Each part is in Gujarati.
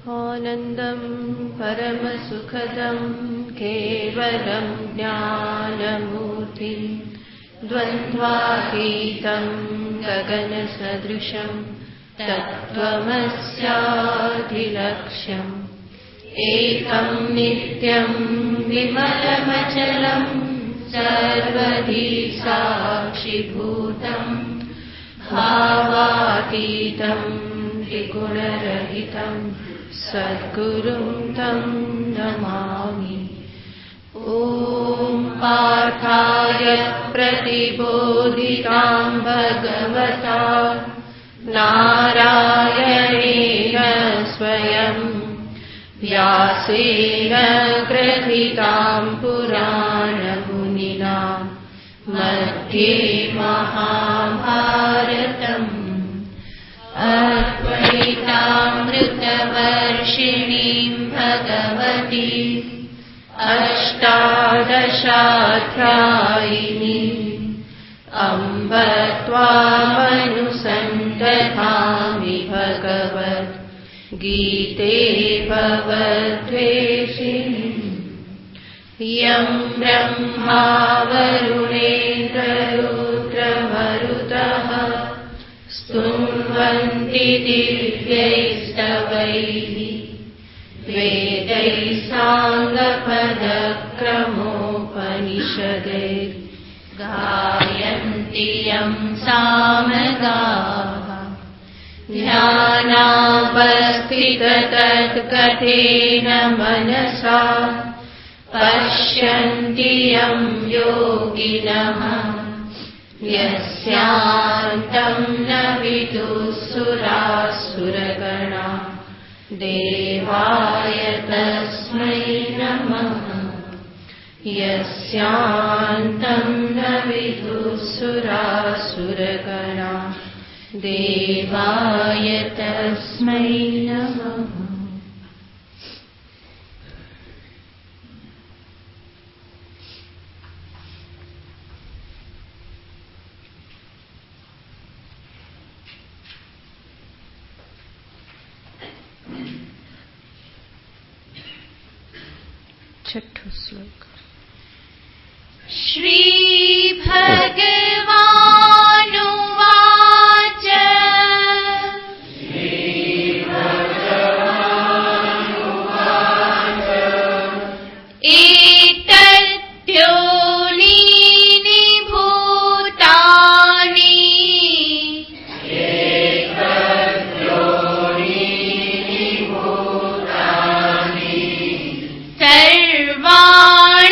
आनन्दं परमसुखदं केवलं ज्ञानमूर्तिं द्वन्द्वातीतं गगनसदृशं तत्त्वमस्याधिलक्ष्यम् एकं नित्यं विमलमचलं सर्वधी साक्षिभूतं भावातीतं त्रिगुणरहितं सद्गुरुं तं नमामि। ॐ पार्थाय प्रतिबोधितां भगवता नारायणेन स्वयं व्यासेन ग्रथितां पुराणमुनिना मध्ये महाभारतम् अद्वैतामृतवर्षिणीं भगवती अष्टादशाध्यायिनीम् अम्ब त्वामनुसन्दधामि भगवत् गीते भवद्वेषिणीम्। यं ब्रह्मा वरुणेन्द्ररुद्रमरुतः स्तुन्वन्ति दिव्यैस्तवैः वेदैः साङ्गपदक्रमोपनिषदैः गायन्ति यं सामगाः ध्यानावस्थिततद्गतेन मनसा पश्यन्ति यं योगिनः यस्यान्तं न विदुःसुरासुरगणा देवाय तस्मै नमः। यस्यान्तं न विदुःसुरासुरगणा देवाय तस्मै नमः। छठो श्लोक। श्री भगवानुवाच एतद्योनीनि भूतानि सर्वाणि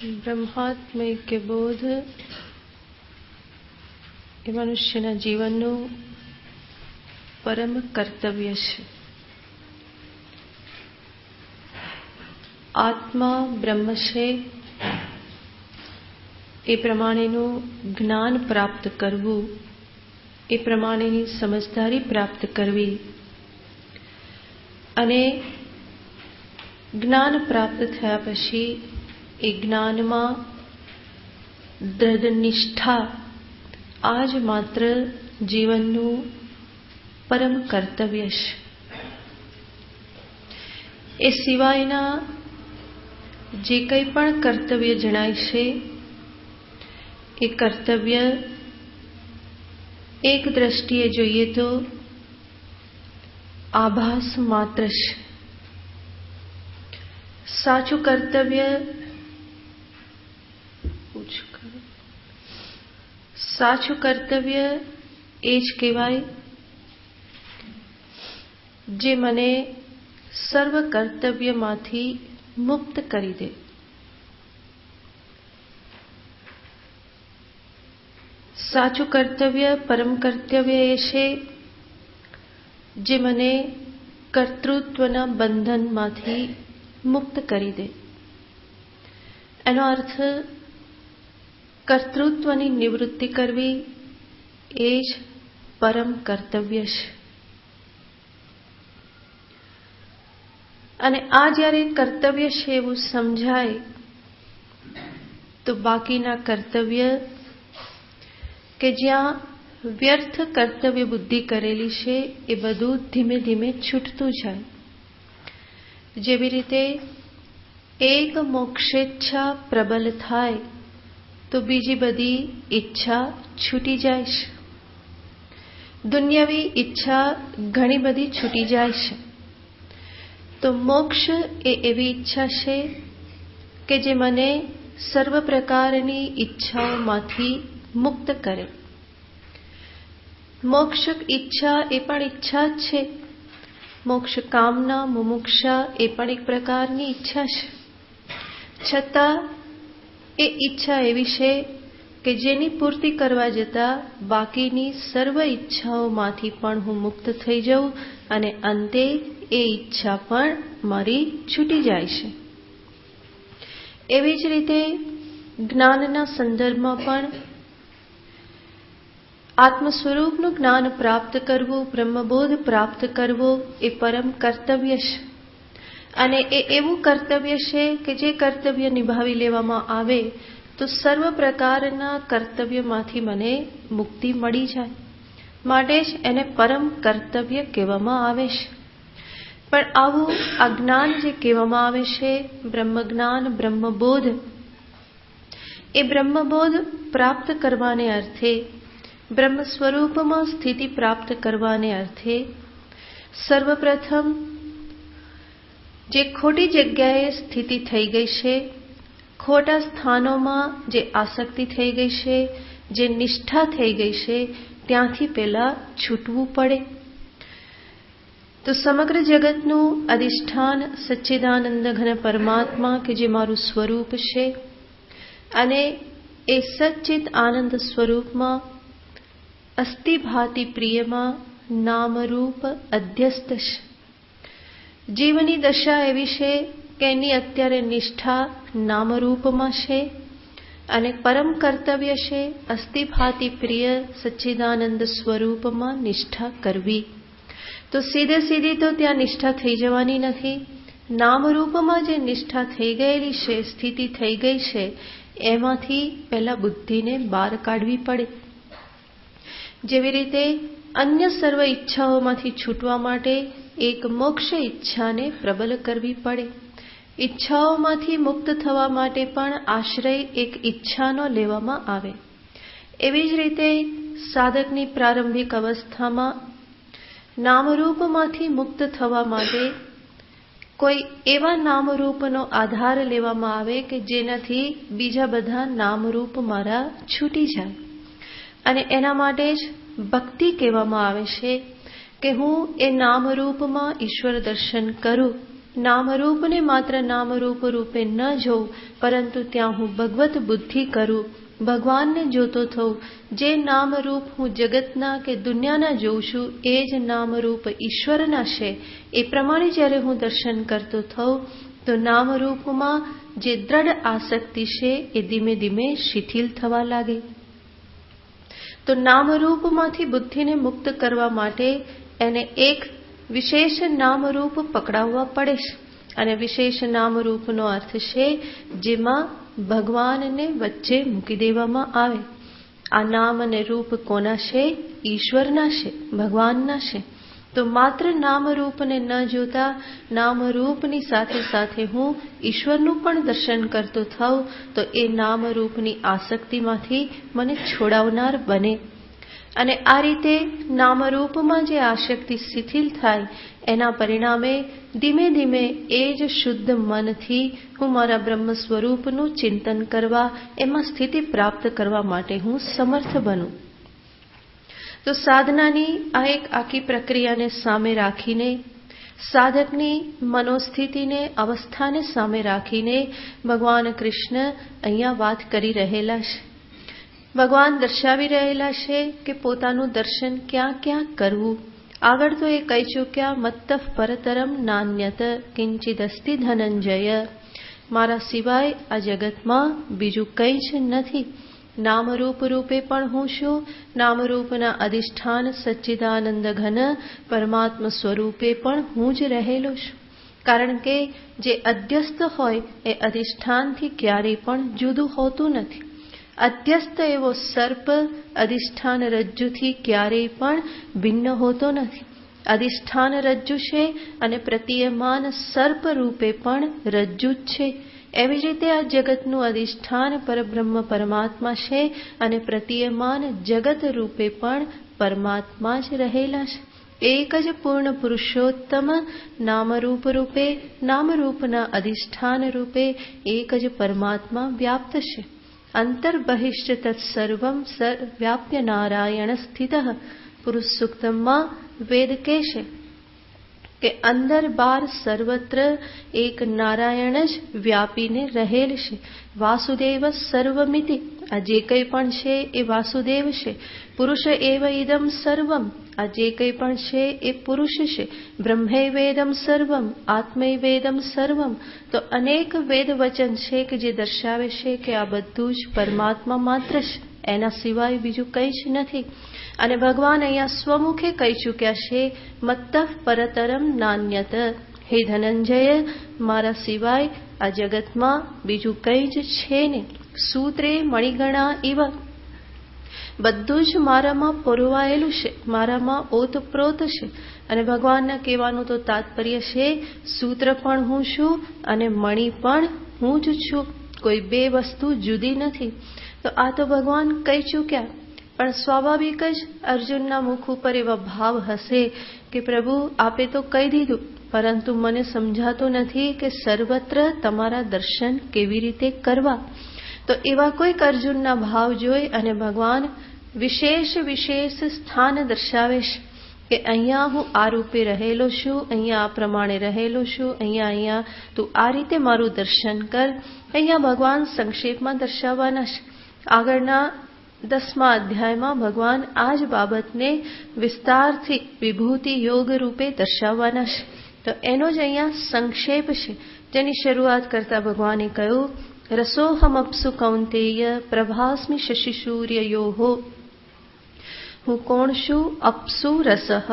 બ્રહ્માત્મય કે બોધ એ મનુષ્યના જીવનનું પરમ કર્તવ્ય છે. આત્મા બ્રહ્મ છે એ પ્રમાણેનું જ્ઞાન પ્રાપ્ત કરવું, એ પ્રમાણેની સમજદારી પ્રાપ્ત કરવી અને જ્ઞાન પ્રાપ્ત થયા પછી એ જ્ઞાનમાં દ્રઢ નિષ્ઠા આ જ માત્ર જીવનનું પરમ કર્તવ્ય છે. એ સિવાયના જે કંઈ પણ કર્તવ્ય જણાય છે એ કર્તવ્ય એક દ્રષ્ટિએ જોઈએ તો આભાસ માત્ર છે. સાચું કર્તવ્ય એ જ કહેવાય જે મને સર્વ કર્તવ્યમાંથી મુક્ત કરી દે. સાચું કર્તવ્ય, પરમ કર્તવ્ય એ છે જે મને કર્તૃત્વના બંધનમાંથી મુક્ત કરી દે. એનો અર્થ કર્તૃત્વની નિવૃત્તિ કરવી એ જ પરમ કર્તવ્ય છે. અને આ જ્યારે કર્તવ્ય છે એવું સમજાય તો બાકીના કર્તવ્ય કે જ્યાં વ્યર્થ કર્તવ્ય બુદ્ધિ કરેલી છે એ બધું ધીમે ધીમે છૂટતું જાય. જેવી રીતે એક મોક્ષેચ્છા પ્રબલ થાય તો બીજી બધી ઈચ્છા છૂટી જાય છે. દુન્યવી ઈચ્છા ઘણી બધી છૂટી જાય છે. તો મોક્ષ એ એવી ઈચ્છા છે કે જે મને સર્વ પ્રકારની ઈચ્છાઓમાંથી મુક્ત કરે. મોક્ષ ઈચ્છા એ પણ ઈચ્છા જ છે. મોક્ષ કામના મુમુક્ષા એ પણ એક પ્રકારની ઈચ્છા છે. છતાં એ ઈચ્છા એવી છે કે જેની પૂર્તિ કરવા જતાં બાકીની સર્વ ઈચ્છાઓમાંથી પણ હું મુક્ત થઈ જાઉં અને અંતે એ ઈચ્છા પણ મારી છૂટી જાય છે. એવી જ રીતે જ્ઞાનના સંદર્ભમાં પણ આત્મ સ્વરૂપનું જ્ઞાન પ્રાપ્ત કરવું, બ્રહ્મબોધ પ્રાપ્ત કરવો એ પરમ કર્તવ્ય છે. અને એ એવું કર્તવ્ય છે કે જે કર્તવ્ય નિભાવી લેવામાં આવે તો સર્વ પ્રકારના કર્તવ્યમાંથી મને મુક્તિ મળી જાય. માટે જ એને પરમ કર્તવ્ય કહેવામાં આવે છે. પણ આવું આ જ્ઞાન જે કહેવામાં આવે છે, બ્રહ્મજ્ઞાન, બ્રહ્મબોધ, એ બ્રહ્મબોધ પ્રાપ્ત કરવાને અર્થે, બ્રહ્મ સ્વરૂપમાં સ્થિતિ પ્રાપ્ત કરવાને અર્થે સર્વપ્રથમ જે ખોટી જગ્યાએ સ્થિતિ થઈ ગઈ છે, ખોટા સ્થાનોમાં જે આસક્તિ થઈ ગઈ છે, જે નિષ્ઠા થઈ ગઈ છે, ત્યાંથી પહેલા છૂટવું પડે. તો સમગ્ર જગતનું અધિષ્ઠાન સચ્ચિદાનંદ ઘન પરમાત્મા કે જે મારું સ્વરૂપ છે અને એ સચ્ચિત આનંદ સ્વરૂપમાં અસ્થિ ભાતિ પ્રિયમાં નામરૂપ અધ્યસ્ત છે. જીવની દશા એવી છે કે એની અત્યારે નિષ્ઠા નામરૂપમાં છે અને પરમ કર્તવ્ય છે અસ્થિ ભાતિ પ્રિય સચ્ચિદાનંદ સ્વરૂપમાં નિષ્ઠા કરવી. તો સીધી તો ત્યાં નિષ્ઠા થઈ જવાની નથી. નામરૂપમાં જે નિષ્ઠા થઈ ગયેલી છે, સ્થિતિ થઈ ગઈ છે, એમાંથી પહેલા બુદ્ધિને બહાર કાઢવી પડે. જેવી રીતે અન્ય સર્વ ઈચ્છાઓમાંથી છૂટવા માટે એક મોક્ષ ઈચ્છાને પ્રબલ કરવી પડે. ઈચ્છાઓમાંથી મુક્ત થવા માટે પણ આશ્રય એક ઈચ્છાનો લેવામાં આવે. એવી જ રીતે સાધકની પ્રારંભિક અવસ્થામાં નામરૂપમાંથી મુક્ત થવા માટે કોઈ એવા નામરૂપનો આધાર લેવામાં આવે કે જેનાથી બીજા બધા નામરૂપ મારા છૂટી જાય. અને એના માટે જ ભક્તિ કહેવામાં આવે છે કે હું એ નામરૂપમાં ઈશ્વર દર્શન કરું નામરૂપને માત્ર નામરૂપ રૂપે ન જોઉં, પરંતુ ત્યાં હું ભગવત બુદ્ધિ કરું, ભગવાનને જોતો થઉં. જે નામરૂપ હું જગતના કે દુનિયાના જોઉં છું એ જ નામરૂપ ઈશ્વરના છે. એ પ્રમાણે જ્યારે હું દર્શન કરતો થઉં તો નામરૂપમાં જે દ્રઢ આસક્તિ છે એ ધીમે ધીમે શિથિલ થવા લાગે. તો નામરૂપમાંથી બુદ્ધિને મુક્ત કરવા માટે એને એક વિશેષ નામરૂપ પકડાવવા પડે છે. અને વિશેષ નામરૂપનો અર્થ છે જેમાં ભગવાનને વચ્ચે મૂકી દેવામાં આવે. આ નામ અને રૂપ કોના છે? ઈશ્વરના છે, ભગવાનના છે. તો માત્ર નામરૂપને ન જોતા નામરૂપની સાથે સાથે હું ઈશ્વરનું પણ દર્શન કરતો થાઉં તો એ નામરૂપની આસક્તિમાંથી મને છોડાવનાર બને. અને આ રીતે નામરૂપમાં જે આસક્તિ શિથિલ થાય એના પરિણામે ધીમે ધીમે એ જ શુદ્ધ મનથી હું મારા બ્રહ્મ સ્વરૂપનું ચિંતન કરવા, એમાં સ્થિતિ પ્રાપ્ત કરવા માટે હું સમર્થ બનું. તો સાધનાની આ એક આખી પ્રક્રિયાને સામે રાખીને, સાધકની મનોસ્થિતિને, અવસ્થાને સામે રાખીને ભગવાન કૃષ્ણ અહીંયા વાત કરી રહેલા છે. ભગવાન દર્શાવી રહેલા છે કે પોતાનું દર્શન ક્યાં ક્યાં કરવું. આગળ તો એ કહી ચૂક્યા, મત્તઃ પરતરમ નાન્યત કિંચિદસ્તિ ધનંજય. મારા સિવાય આ જગતમાં બીજું કંઈ જ નથી. નામરૂપ રૂપે પણ હું છું, નામરૂપના અધિષ્ઠાન સચ્ચિદાનંદ ઘન પરમાત્મ સ્વરૂપે પણ હું જ રહેલો છું. કારણ કે જે અધ્યસ્ત હોય એ અધિષ્ઠાનથી ક્યારેય પણ જુદું હોતું નથી. અધ્યસ્ત એવો સર્પ અધિષ્ઠાન રજ્જુથી ક્યારેય પણ ભિન્ન હોતો નથી. અધિષ્ઠાન રજ્જુ છે અને પ્રતીયમાન સર્પ રૂપે પણ રજ્જુ જ છે. એવી જ રીતે આ જગતનું અધિષ્ઠાન પરબ્રહ્મ પરમાત્મા છે અને પ્રતીયમાન જગત રૂપે પણ પરમાત્મા જ રહેલા છે. એક જ પૂર્ણ પુરુષોત્તમ નામરૂપ રૂપે, નામરૂપના અધિષ્ઠાન રૂપે એક જ પરમાત્મા વ્યાપ્ત છે. અંતર્બહિષ્ટ તત્સર્વમ વ્યાપ્ય નારાયણ સ્થિત. પુરુષ સૂક્તમાં વેદ કહેશે કે અંદર બહાર સર્વત્ર એક નારાયણ જ વ્યાપીને રહેલ છે. વાસુદેવ સર્વમિતિ. આ જે કંઈ પણ છે એ વાસુદેવ છે. પુરુષ એવ ઇદમ સર્વમ. આ જે કંઈ પણ છે એ પુરુષ છે. બ્રહ્મૈવેદમ સર્વમ, આત્મૈવેદમ સર્વમ. તો અનેક વેદ વચન છે કે જે દર્શાવે છે કે આ બધું જ પરમાત્મા માત્ર છે, એના સિવાય બીજું કંઈ જ નથી. અને ભગવાન અહીંયા સ્વમુખે કહી ચૂક્યા છે, મત્તઃ પરતરમ નાન્યત. હે ધનંજય, મારા સિવાય આ જગતમાં બીજું કંઈ જ છે નહીં. સૂત્રે મણિગણા ઇવ. બધું જ મારામાં પરોવાયેલું છે, મારામાં ઓતપ્રોત છે. અને ભગવાનના કહેવાનું તો તાત્પર્ય છે, સૂત્ર પણ હું છું અને મણિ પણ હું જ છું. કોઈ બે વસ્તુ જુદી નથી. તો આ તો ભગવાન કહી ચૂક્યા. પણ સ્વાભાવિક જ અર્જુનના મુખ ઉપર એવા ભાવ હશે કે પ્રભુ આપે તો કહી દીધું, પરંતુ મને સમજાતું નથી કે સર્વત્ર તમારા દર્શન કેવી રીતે કરવા. તો એવા કોઈક અર્જુનના ભાવ જોઈ અને ભગવાન વિશેષ વિશેષ સ્થાન દર્શાવે છે કે અહીંયા હું આ રૂપે રહેલો છું, અહીંયા આ પ્રમાણે રહેલો છું, અહીંયા તું આ રીતે મારું દર્શન કર. અહીંયા ભગવાન સંક્ષેપમાં દર્શાવવાના છે. આગળના 10મા અધ્યાયમાં ભગવાન આ જ બાબતને વિસ્તારથી વિભૂતિ યોગ રૂપે દર્શાવવાના છે. તો એનો જ અહીંયા સંક્ષેપ છે, જેની શરૂઆત કરતા ભગવાને કહ્યું, રસોહમ અપ્સુ કૌંતેય પ્રભાસ્મિ શશિ સૂર્યયોઃ. હું કોણ છું? અપ્સુ રસઃ.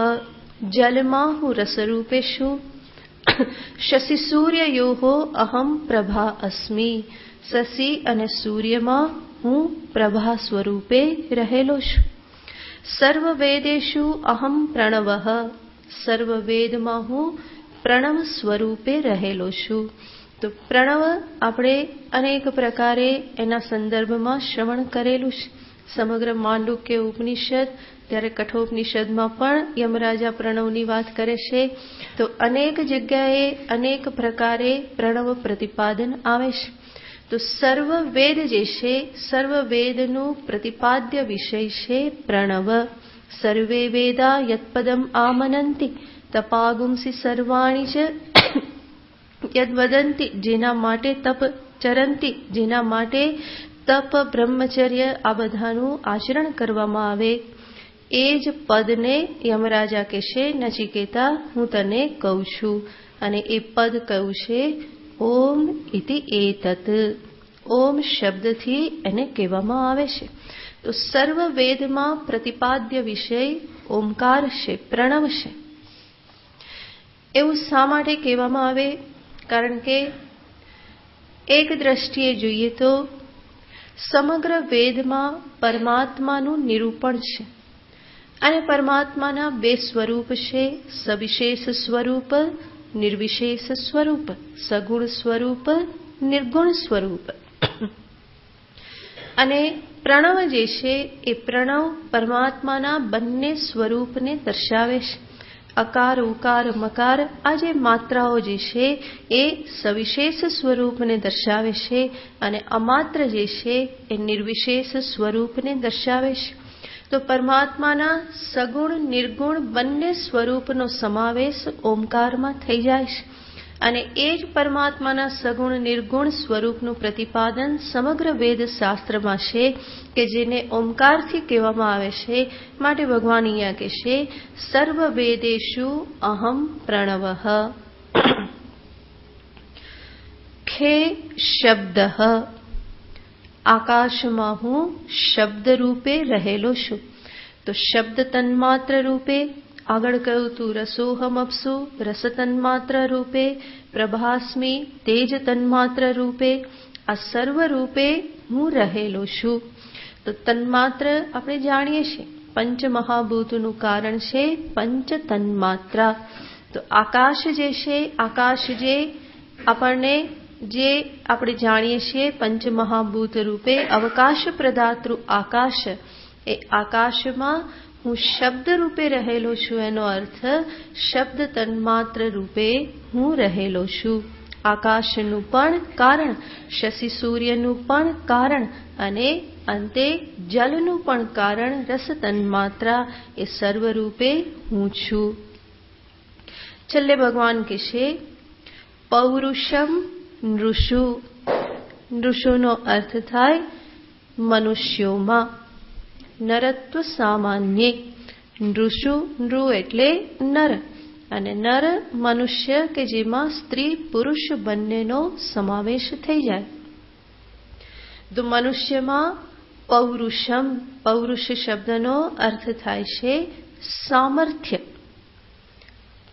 જલમાં હું રસરૂપે છું. શશિ સૂર્યયોઃ અહમ પ્રભા અસ્મિ. શશિ અને સૂર્યમાં હું પ્રભા સ્વરૂપે રહેલો છું. સર્વ વેદેશુ અહમ પ્રણવઃ. સર્વ વેદમાં હું પ્રણવ સ્વરૂપે રહેલો છું. તો પ્રણવ આપણે અનેક પ્રકારે એના સંદર્ભમાં શ્રવણ કરેલું છે. સમગ્ર માંડુક્ય ઉપનિષદ, ત્યારે કઠોપનિષદમાં પણ યમરાજા પ્રણવની વાત કરે છે. તો અનેક જગ્યાએ અનેક પ્રકારે પ્રણવ પ્રતિપાદન આવે છે. તો સર્વ વેદ જે છે, સર્વ વેદનું પ્રતિપાદ્ય વિષય છે પ્રણવ. સર્વે વેદા યત્પદમ આમનંતિ તપાગુંસી સર્વાણી ચ યદ્વદંતી જેના માટે તપ, ચરંતી જેના માટે તપ, બ્રહ્મચર્ય આ બધાનું આચરણ કરવામાં આવે, એ જ પદને યમરાજા કહેશે, નચિકેતા હું તને કહું છું. અને એ પદ કયું છે? ઓમ ઇતિ એતત. ઓમ શબ્દથી એને કહેવામાં આવે છે. તો સર્વ વેદમાં પ્રતિપાદ્ય વિષય ઓમકાર છે, પ્રણવ છે. એવું શા માટે કહેવામાં આવે? કારણ કે એક દ્રષ્ટિએ જોઈએ તો સમગ્ર વેદમાં પરમાત્માનું નિરૂપણ છે. અને પરમાત્માના બે સ્વરૂપ છે, સવિશેષ સ્વરૂપ, નિર્વિશેષ સ્વરૂપ, સગુણ સ્વરૂપ, નિર્ગુણ સ્વરૂપ. અને પ્રણવ જે છે એ પ્રણવ પરમાત્માના બંને સ્વરૂપને દર્શાવે છે. અકાર, ઉકાર, મકાર આ જે માત્રાઓ જે છે એ સવિશેષ સ્વરૂપને દર્શાવે છે, અને અમાત્ર જે છે એ નિર્વિશેષ સ્વરૂપને દર્શાવે છે. તો પરમાત્માના સગુણ, નિર્ગુણ બંને સ્વરૂપનો સમાવેશ ઓમકારમાં થઈ જાય છે. અને એ જ પરમાત્માના સગુણ, નિર્ગુણ સ્વરૂપનું પ્રતિપાદન સમગ્ર વેદ શાસ્ત્રમાં છે, કે જેને ઓમકારથી કહેવામાં આવે છે. માટે ભગવાન અહીંયા કહેશે, સર્વ વેદેષુ અહમ પ્રણવઃ. ખે શબ્દ, આકાશમાં હું શબ્દ રૂપે રહેલો છું. તો શબ્દ તન્માત્ર રૂપે, આગળ કહ્યું તું રસોહમ અપ્સુ, રસ તન્માત્ર રૂપે, પ્રભાસ્મિ તેજ તન્માત્ર રૂપે, આ સર્વ રૂપે હું રહેલો છું. તો તન્માત્ર આપણે જાણીએ છીએ પંચ મહાભૂતનું કારણ છે પંચ તન્માત્રા. તો આકાશ જે છે, આકાશ જે આપણે જાણીએ છીએ પંચ મહાભૂત રૂપે અવકાશ પ્રદાતૃ આકાશ, એ આકાશમાં હું શબ્દ રૂપે રહેલો છું. એનો અર્થ શબ્દ તન્માત્ર રૂપે હું રહેલો છું. આકાશનું પણ કારણ, શશી સૂર્યનું પણ કારણ, અને અંતે જલનું પણ કારણ રસ તન્માત્રા, એ સર્વરૂપે હું છું. છેલ્લે ભગવાન કહેશે પૌરુષમ નૃષુ. નૃષુનો અર્થ થાય મનુષ્યોમાં, નરત્વ સામાન્ય. નૃષુ, નૃ એટલે નર, અને નર મનુષ્ય કે જેમાં સ્ત્રી પુરુષ બંનેનો સમાવેશ થઈ જાય. તો મનુષ્યમાં પૌરુષમ, પૌરુષ શબ્દનો અર્થ થાય છે સામર્થ્ય,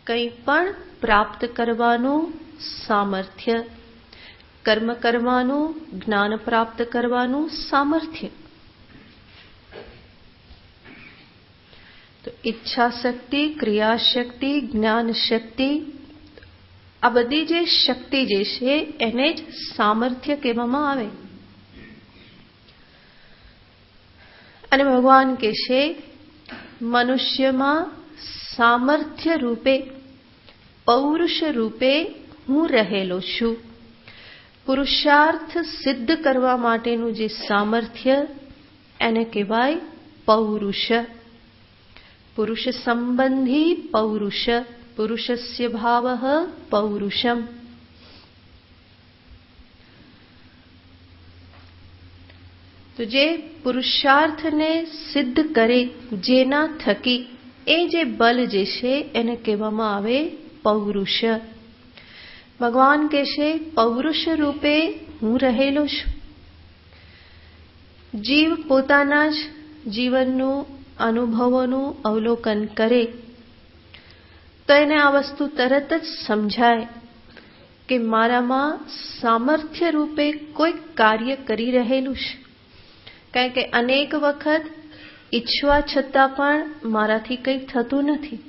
કંઈ પણ પ્રાપ્ત કરવાનું સામર્થ્ય, કર્મ કરવાનું, જ્ઞાન પ્રાપ્ત કરવાનું સામર્થ્ય. તો ઈચ્છા શક્તિ, ક્રિયાશક્તિ, જ્ઞાન શક્તિ, આ બધી જે શક્તિ જે છે એને જ સામર્થ્ય કહેવામાં આવે. અને ભગવાન કહેશે મનુષ્યમાં સામર્થ્ય રૂપે, પૌરુષ રૂપે હું રહેલો છું. પુરુષાર્થ સિદ્ધ કરવા માટેનું જે સામર્થ્ય એને કહેવાય પૌરુષ. પુરુષ સંબંધી પૌરુષ, પુરુષસ્ય ભાવઃ પૌરુષમ. તો જે પુરુષાર્થને સિદ્ધ કરે, જેના થકી એ જે બલ જે છે એને કહેવામાં આવે પૌરુષ. ભગવાન કહેશે પૌરુષ રૂપે હું રહેલો છું. જીવ પોતાના જ જીવનનું, અનુભવોનું અવલોકન કરે તો એને આ વસ્તુ તરત જ સમજાય કે મારામાં સામર્થ્ય રૂપે કોઈ કાર્ય કરી રહેલું છે. કારણ કે અનેક વખત ઈચ્છવા છતાં પણ મારાથી કંઈ થતું નથી.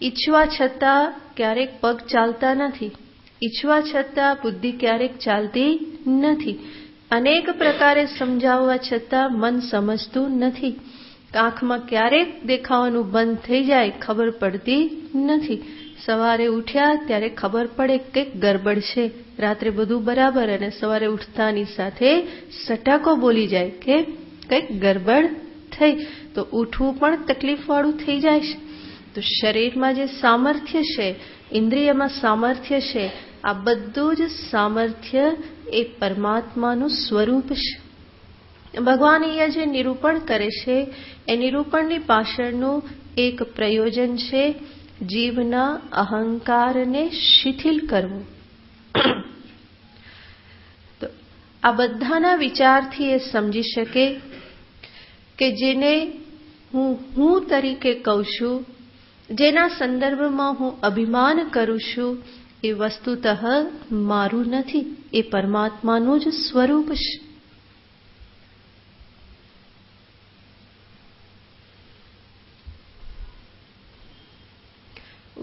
ઈચ્છવા છતાં ક્યારેક પગ ચાલતા નથી, ઈચ્છવા છતાં બુદ્ધિ ક્યારેક ચાલતી નથી, અનેક પ્રકારે સમજાવવા છતાં મન સમજતું નથી. આંખમાં ક્યારેક દેખાવાનું બંધ થઈ જાય, ખબર પડતી નથી. સવારે ઉઠ્યા ત્યારે ખબર પડે કંઈક ગરબડ છે, રાત્રે બધું બરાબર, અને સવારે ઉઠતાની સાથે સટાકો બોલી જાય કે કંઈક ગરબડ થઈ. તો ઉઠવું પણ તકલીફવાળું થઈ જાય છે. તો શરીરમાં જે સામર્થ્ય છે, ઇન્દ્રિયમાં સામર્થ્ય છે, આ બધું જ સામર્થ્ય એ પરમાત્માનું સ્વરૂપ છે. ભગવાન અહીંયા જે નિરૂપણ કરે છે એ નિરૂપણની પાછળનું એક પ્રયોજન છે જીવના અહંકારને શિથિલ કરવું. તો આ બધાના વિચારથી એ સમજી શકે કે જેને હું તરીકે કહું છું, જેના સંદર્ભમાં હું અભિમાન કરું છું, એ વસ્તુતઃ મારું નથી, એ પરમાત્માનું જ સ્વરૂપ છે.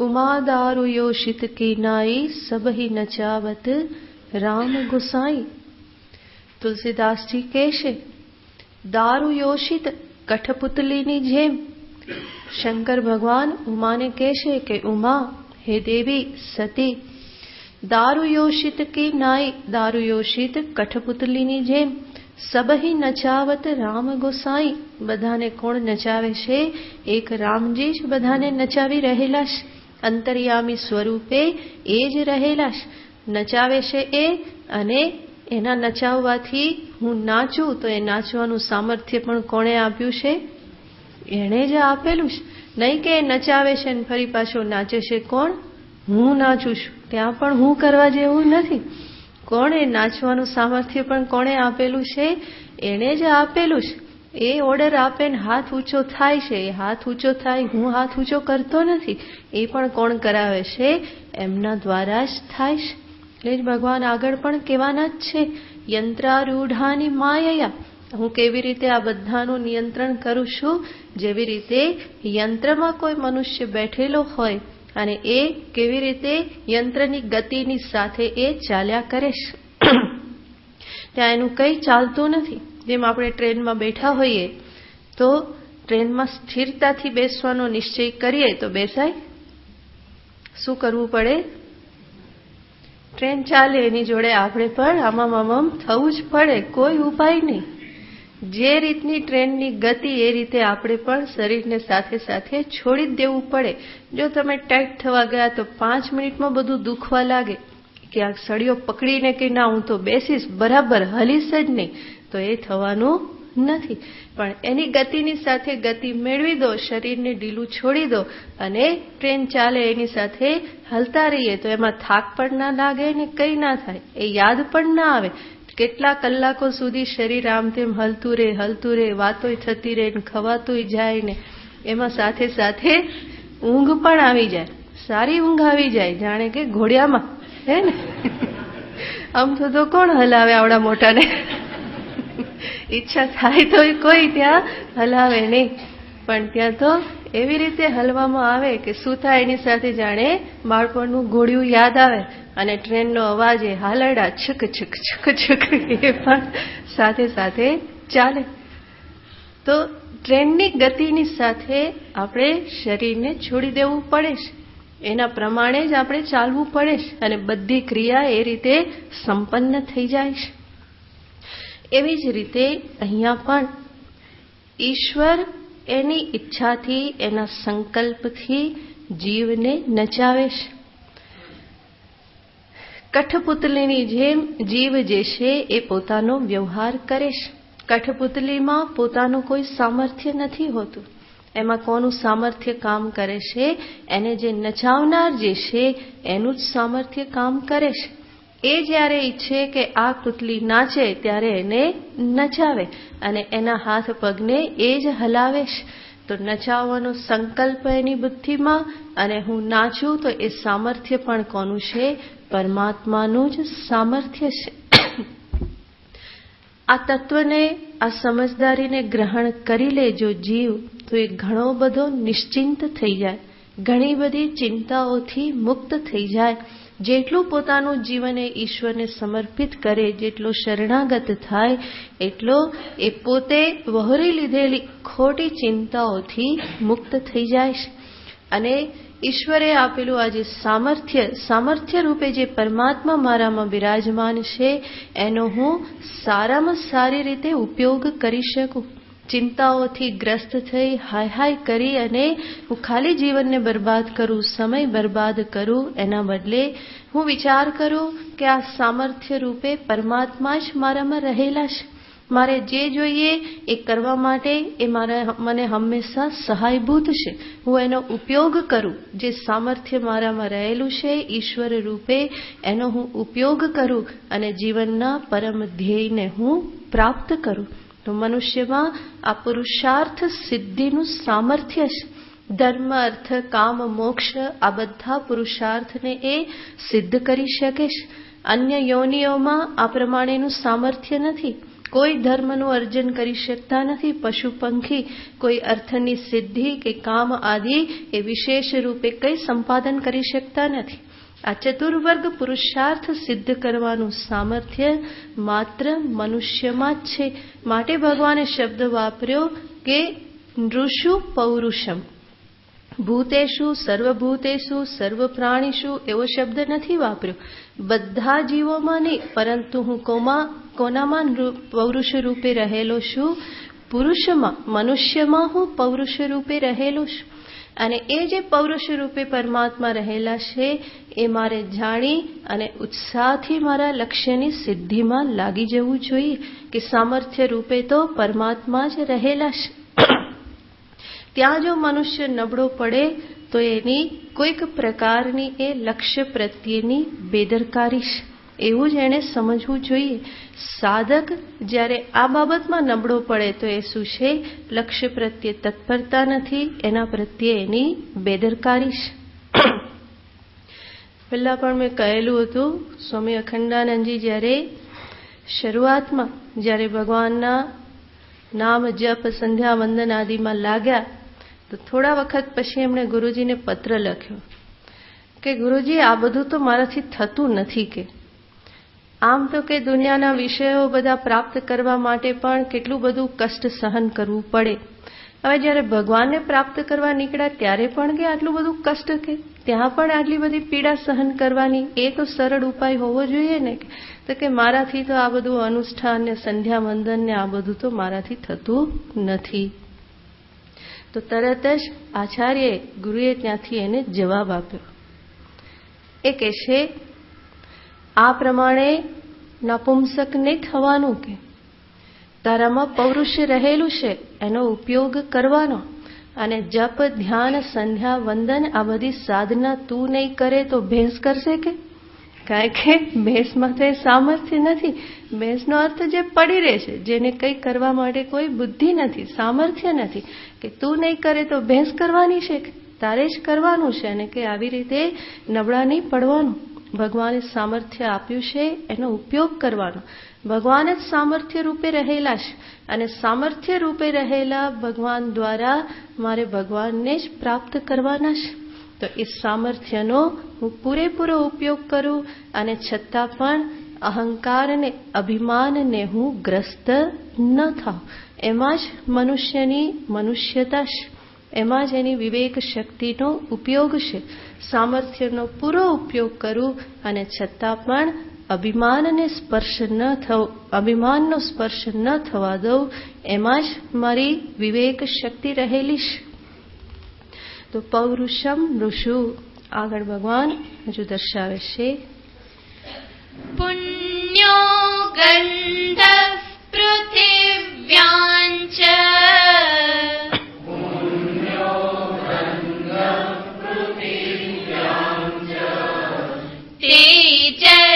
उमा दारु योषित की नाई सबही नचावत राम गोसाई. તુલસીદાસજી કહે છે, દારૂ યોષિત કઠપુતલીની જેમ શંકર ભગવાન ઉમાને કહે છે કે ઉમા, હે દેવી સતી, દારૂ યોષિત કી નાઈ, દારૂ યોષિત કઠપુતલીની જેમ સબહી નચાવત રામ ગોસાઈ. બધાને કોણ નચાવે છે? એક રામજી જ બધાને નચાવી રહેલા છે. અંતર્યામી સ્વરૂપે એ જ રહેલા છે, નચાવે છે એ. અને એના નચાવવાથી હું નાચું તો એ નાચવાનું સામર્થ્ય પણ કોણે આપ્યું છે? એણે જ આપેલું છે. નહીં કે એ નચાવે છે ને ફરી પાછો નાચે છે. કોણ? હું નાચું છું. ત્યાં પણ હું કરવા જેવું નથી. કોણ? એ નાચવાનું સામર્થ્ય પણ કોણે આપેલું છે? એણે જ આપેલું છે. એ ઓર્ડર આપે ને હાથ ઊંચો થાય છે. એ હાથ ઊંચો થાય, હું હાથ ઊંચો કરતો નથી. એ પણ કોણ કરાવે છે? એમના દ્વારા જ થાય છે. એટલે જ ભગવાન આગળ પણ કહેવાના જ છે, યંત્રારૂઢાની માયયા. હું કેવી રીતે આ બધાનું નિયંત્રણ કરું છું? જેવી રીતે યંત્રમાં કોઈ મનુષ્ય બેઠેલો હોય અને એ કેવી રીતે યંત્રની ગતિની સાથે એ ચાલ્યા કરે છે. ત્યાં એનું કંઈ ચાલતું નથી. જેમ આપણે ટ્રેનમાં બેઠા હોઈએ તો ટ્રેનમાં સ્થિરતાથી બેસવાનો નિશ્ચય કરીએ તો બેસાય? શું કરવું પડે? ટ્રેન ચાલે એની જોડે આપણે પણ આમામ થવું જ પડે. કોઈ ઉપાય નહીં. જે રીતની ટ્રેનની ગતિ એ રીતે આપણે પણ શરીરને સાથે સાથે છોડી જ દેવું પડે. જો તમે ટાઈટ થવા ગયા તો 5 મિનિટમાં બધું દુખવા લાગે. ક્યાંક સળિયો પકડીને કે ના હું તો બેસીશ, બરાબર હલીશ જ નહીં, તો એ થવાનું નથી. પણ એની ગતિની સાથે ગતિ મેળવી દો, શરીરને ઢીલું છોડી દો અને ટ્રેન ચાલે એની સાથે હલતા રહીએ તો એમાં થાક પણ ના લાગે ને કંઈ ના થાય. એ યાદ પણ ના આવે. કેટલા કલાકો સુધી શરીર આમ તેમ હલતું રહે, વાતોય થતી રહે, ખવાતુંય જાય ને એમાં સાથે સાથે ઊંઘ પણ આવી જાય. સારી ઊંઘ આવી જાય, જાણે કે ઘોડિયામાં, હે ને? આમ તો કોણ હલાવે આવડા મોટાને? ઈચ્છા થાય તો કોઈ ત્યાં હલાવે નહીં. પણ ત્યાં તો એવી રીતે હલવામાં આવે કે શું થાય એની સાથે જાણે બાળપણનું ઘોડિયું યાદ આવે. અને ટ્રેનનો અવાજ એ હાલરડા છક છક છક છક એ પણ સાથે સાથે ચાલે. તો ટ્રેનની ગતિની સાથે આપણે શરીરને છોડી દેવું પડે છે. એના પ્રમાણે જ આપણે ચાલવું પડે છે અને બધી ક્રિયા એ રીતે સંપન્ન થઈ જાય છે. એવી જ રીતે અહીંયા પણ ઈશ્વર એની ઈચ્છાથી, એના સંકલ્પથી જીવને નચાવે છે. કઠપુતલીની જેમ જીવ જે છે એ પોતાનો વ્યવહાર કરે છે. કઠપુતલીમાં પોતાનું કોઈ સામર્થ્ય નથી હોતું. એમાં કોનું સામર્થ્ય કામ કરે છે? એને જે નચાવનાર જે છે એનું જ સામર્થ્ય કામ કરે છે. એ જ્યારે ઈચ્છે કે આ પુતલી નાચે ત્યારે એને નચાવે અને એના હાથ પગને એ જ હલાવે છે. તો નચાવવાનો સંકલ્પ એની બુદ્ધિમાં અને હું નાચું તો એ સામર્થ્ય પણ કોનું છે? પરમાત્માનું જ સામર્થ્ય છે. આ તત્વને, આ સમજદારીને ગ્રહણ કરી લે જો જીવ, તો એ ઘણો બધો નિશ્ચિંત થઈ જાય, ઘણી બધી ચિંતાઓથી મુક્ત થઈ જાય. જેટલું પોતાનું જીવન એ ઈશ્વરને સમર્પિત કરે, જેટલો શરણાગત થાય, એટલો એ પોતે વહોરી લીધેલી ખોટી ચિંતાઓથી મુક્ત થઈ જાય છે. અને ઈશ્વરે આપેલું આ જે સામર્થ્ય રૂપે જે પરમાત્મા મારામાં બિરાજમાન છે એનો હું સારામાં સારી રીતે ઉપયોગ કરી શકું. ચિંતાઓથી ગ્રસ્ત થઈ હાય હાય કરી અને હું ખાલી જીવનને બરબાદ કરું, સમય બરબાદ કરું, એના બદલે હું વિચાર કરું કે આ સામર્થ્ય રૂપે પરમાત્મા જ મારામાં રહેલા છે. મારે જે જોઈએ એ કરવા માટે એ મને હંમેશા સહાયભૂત છે. હું એનો ઉપયોગ કરું. જે સામર્થ્ય મારામાં રહેલું છે ઈશ્વર રૂપે, એનો હું ઉપયોગ કરું અને જીવનના પરમ ધ્યેયને હું પ્રાપ્ત કરું. તો મનુષ્યમાં આ પુરુષાર્થ સિદ્ધિનું સામર્થ્ય છે. ધર્મ, અર્થ, કામ, મોક્ષ આ બધા પુરુષાર્થને એ સિદ્ધ કરી શકે છે. અન્ય યોનિઓમાં આ પ્રમાણેનું સામર્થ્ય નથી. કોઈ ધર્મનું અર્જન કરી શકતા નથી. પશુ પંખી કોઈ અર્થની સિદ્ધિ કે કામ આદિ એ વિશેષ રૂપે કંઈ સંપાદન કરી શકતા નથી. આ ચતુર્વર્ગ પુરુષાર્થ સિદ્ધ કરવાનું સામર્થ્ય માત્ર મનુષ્યમાં જ છે. માટે ભગવાને શબ્દ વાપર્યો કે નૃષુ પૌરુષમ. ભૂતેષુ સર્વભૂતેષુ સર્વ પ્રાણીષુ એવો શબ્દ નથી વાપર્યો. બધા જીવોમાં નહીં, પરંતુ હું કોનામાં પૌરુષ રૂપે રહેલો છું? પુરુષમાં, મનુષ્યમાં હું પૌરુષ રૂપે રહેલો છું. અને એ જે પૌરુષ રૂપે પરમાત્મા રહેલા છે એ મારે જાણી અને ઉત્સાહથી મારા લક્ષ્યની સિદ્ધિમાં લાગી જવું જોઈએ કે સામર્થ્ય રૂપે તો પરમાત્મા જ રહેલા છે. ત્યાં જો મનુષ્ય નબળો પડે તો એની કોઈક પ્રકારની એ લક્ષ્ય પ્રત્યેની બેદરકારી છે, એવું જ એણે સમજવું જોઈએ. સાધક જ્યારે આ બાબતમાં નબળો પડે તો એ શું છે? લક્ષ્ય પ્રત્યે તત્પરતા નથી, એના પ્રત્યે એની બેદરકારી છે. પહેલા પણ મેં કહેલું હતું, સ્વામી અખંડાનંદજી જ્યારે શરૂઆતમાં જ્યારે ભગવાનના નામ જપ સંધ્યા વંદન આદિમાં લાગ્યા તો થોડા વખત પછી એમણે ગુરુજીને પત્ર લખ્યો કે ગુરુજી આ બધું તો મારાથી થતું નથી. કે આમ તો કે દુનિયાના વિષયો બધા પ્રાપ્ત કરવા માટે પણ કેટલું બધું કષ્ટ સહન કરવું પડે. હવે જ્યારે ભગવાનને પ્રાપ્ત કરવા નીકળ્યા ત્યારે પણ કે આટલું બધું કષ્ટ, કે ત્યાં પણ આટલી બધી પીડા સહન કરવાની, એ તો સરળ ઉપાય હોવો જોઈએ ને. તો કે મારાથી તો આ બધું અનુષ્ઠાન ને સંધ્યા વંદન ને આ બધું તો મારાથી થતું નથી. તો તરત જ આચાર્યએ, ગુરુએ ત્યાંથી એને જવાબ આપ્યો. એ કહે છે આ પ્રમાણે નપુંસક નહીં થવાનું, કે તારામાં પૌરુષ રહેલું છે એનો ઉપયોગ કરવાનો. અને જપ, ધ્યાન, સંધ્યા, વંદન આ બધી સાધના તું નહીં કરે તો ભેંસ કરશે? કે કારણ કે ભેંસમાં તો એ સામર્થ્ય નથી. ભેંસનો અર્થ જે પડી રહે છે, જેને કંઈ કરવા માટે કોઈ બુદ્ધિ નથી, સામર્થ્ય નથી. કે તું નહીં કરે તો ભેંસ કરવાની છે, તારે જ કરવાનું છે. અને કે આવી રીતે નબળા નહીં પડવાનું. ભગવાને સામર્થ્ય આપ્યું છે એનો ઉપયોગ કરવાનો. ભગવાન જ સામર્થ્ય રૂપે રહેલા છે અને સામર્થ્ય રૂપે રહેલા ભગવાન દ્વારા મારે ભગવાનને જ પ્રાપ્ત કરવાના છે. તો એ સામર્થ્યનો હું પૂરેપૂરો ઉપયોગ કરું અને છતાં પણ અહંકારને, અભિમાનને હું ગ્રસ્ત ન થાઉં. એમાં જ મનુષ્યની મનુષ્યતા છે, એમાં જ એની વિવેક શક્તિનો ઉપયોગ છે. સામર્થ્યનો પૂરો ઉપયોગ કરું અને છતાં પણ અભિમાનનો સ્પર્શ ન થવા દઉં. એમાં જ મારી વિવેક શક્તિ રહેલી છે. તો પૌરુષમ નૃષુ આગળ ભગવાન હજુ દર્શાવે છે. પુણ્યો ગંધ પૃથિવ્યાંચ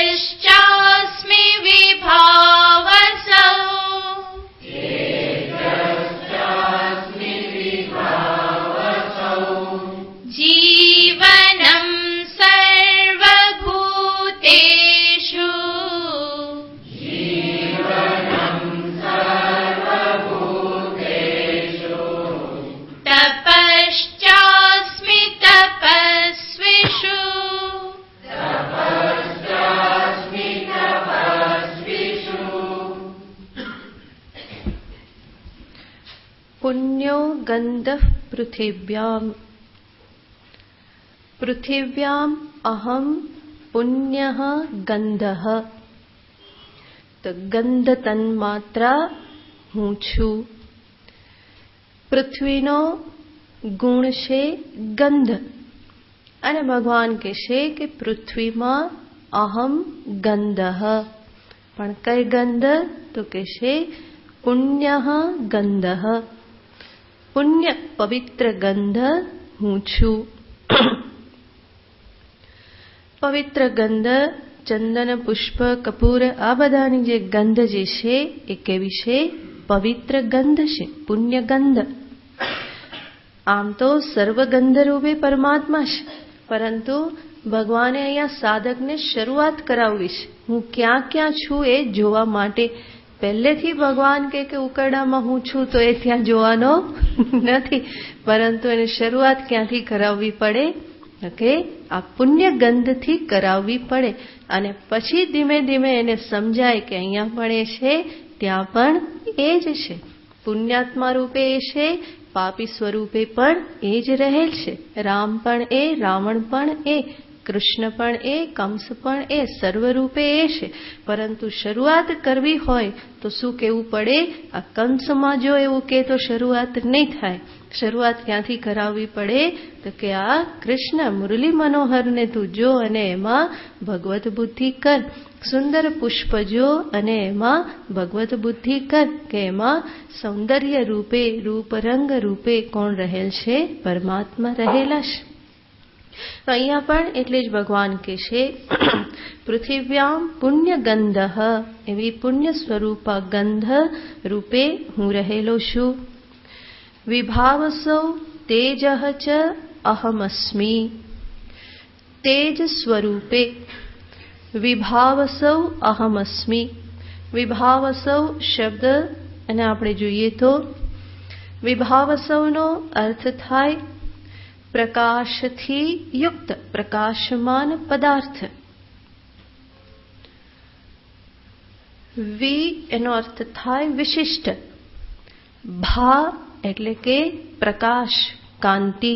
તેજશ્ચાસ્મિ વિભાવસૌ જીવનમ સર્વભૂતેષુ તપશ્ચાસ્મિ તપસ્વિષુ પુણ્યો ગંધ પૃથિવ્યામ અહમ પુણ્યઃ ગંધઃ. તો ગંધ તન્માત્રા હું છું. પૃથ્વીનો ગુણ છે ગંધ, અને ભગવાન કહેશે કે પૃથ્વીમાં અહમ ગંધઃ. પણ કઈ ગંધ? તો કહેશે પુણ્ય ગંધઃ. પુણ્ય પવિત્ર ગંધ હું છું. પવિત્ર ગંધ, ચંદન, પુષ્પ, કપૂર, આ બધાની જે ગંધ જે છે એ કેવી છે? પવિત્ર ગંધ છે, પુણ્ય ગંધ. આમ તો સર્વગંધ રૂપે પરમાત્મા છે, પરંતુ ભગવાને અહીંયા સાધકને શરૂઆત કરાવવી છે. હું ક્યાં ક્યાં છું એ જોવા માટે. પહેલેથી ભગવાન કે ઉકરડામાં હું છું તો એ ત્યાં જોવાનો નથી, પરંતુ એને શરૂઆત ક્યાંથી કરાવવી પડે? કે આ પુણ્ય ગંધથી કરાવવી પડે. અને પછી ધીમે ધીમે એને સમજાય કે અહીંયા પણ એ છે, ત્યાં પણ એ જ છે. પુણ્યાત્મા રૂપે એ છે, પાપી સ્વરૂપે પણ એ જ રહેલ છે. રામ પણ એ, રાવણ પણ એ, કૃષ્ણ પણ એ, કંસ પણ એ, સર્વરૂપે એ છે. પરંતુ શરૂઆત કરવી હોય તો શું કહેવું પડે? આ કંસમાં જો એવું કે તો શરૂઆત નહીં થાય. શરૂઆત ક્યાંથી કરાવવી પડે? તો કે આ કૃષ્ણ મુરલી મનોહરને તું જો અને એમાં ભગવત બુદ્ધિ કર. સુંદર પુષ્પ જો અને એમાં ભગવત બુદ્ધિ કર કે એમાં સૌંદર્ય રૂપે, રૂપરંગ રૂપે કોણ રહેલ છે? પરમાત્મા રહેલા છે. તો અહીંયા પણ એટલે જ ભગવાન કહે છે પૃથિવ્યામ પુણ્ય ગંધઃ, એવી પુણ્ય સ્વરૂપા ગંધ રૂપે હું રહેલો છું. વિભાવસૌ તેજઃ ચ અહમસ્મિ. તેજ સ્વરૂપે વિભાવસૌ અહમસ્મિ. વિભાવસૌ શબ્દ અને આપણે જોઈએ તો વિભાવસૌનો અર્થ થાય પ્રકાશથી યુક્ત, પ્રકાશમાન પદાર્થ. વિ એનો અર્થ થાય વિશિષ્ટ. ભા એટલે કે પ્રકાશ, કાંતિ.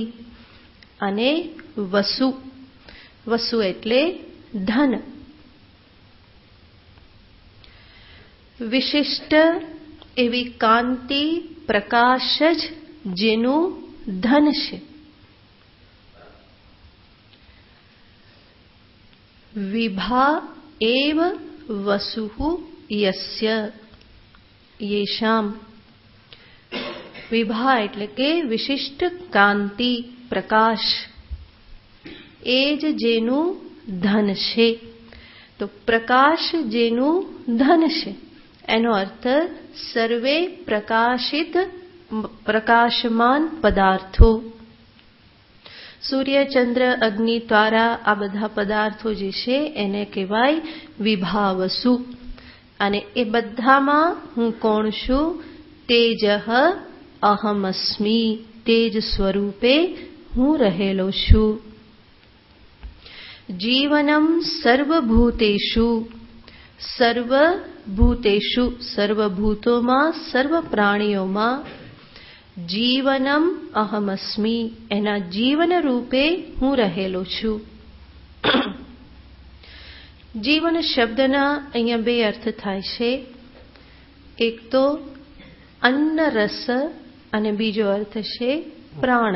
અને વસુ, વસુ એટલે ધન. વિશિષ્ટ એવી કાંતિ, પ્રકાશ જ જેનું ધન છે. વિભા એવ વસુઃ યસ્ય યેષામ. વિભા એટલે કે વિશિષ્ટ કાંતિ, પ્રકાશ, એ જ જેનું ધન છે. તો પ્રકાશ જેનું ધન છે એનો અર્થ સર્વે પ્રકાશિત, પ્રકાશમાન પદાર્થો. સૂર્ય, ચંદ્ર, અગ્નિ, તારા, આ બધા પદાર્થો જે છે એને કહેવાય વિભાવસુ. અને એ બધામાં હું કોણ છું? તેજઃ અહમસ્મિ. તેજ સ્વરૂપે હું રહેલો છું. જીવનમ સર્વભૂતેષુ. સર્વભૂતેષુ, સર્વભૂતોમાં, સર્વ પ્રાણીઓમાં. જીવનમ અહમસ્મિ, એના જીવન રૂપે હું રહેલો છું. જીવન શબ્દના અહીંયા બે અર્થ થાય છે. એક તો અન્ન રસ અને બીજો અર્થ છે પ્રાણ.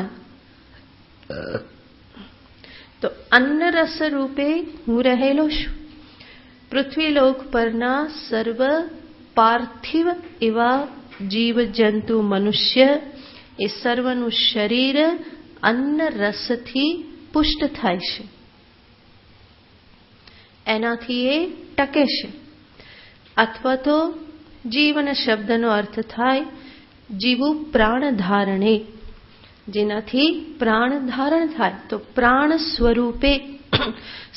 તો અન્ન રસ રૂપે હું રહેલો છું. પૃથ્વીલોક પરના સર્વ પાર્થિવ એવા જીવ, જંતુ, મનુષ્ય, એ સર્વનું શરીર અન્ન રસથી પુષ્ટ થાય છે. એનાથી એ ટકે છે. અથવા તો જીવન શબ્દનો અર્થ થાય જીવું પ્રાણ ધારણે, જેનાથી પ્રાણ ધારણ થાય. તો પ્રાણ સ્વરૂપે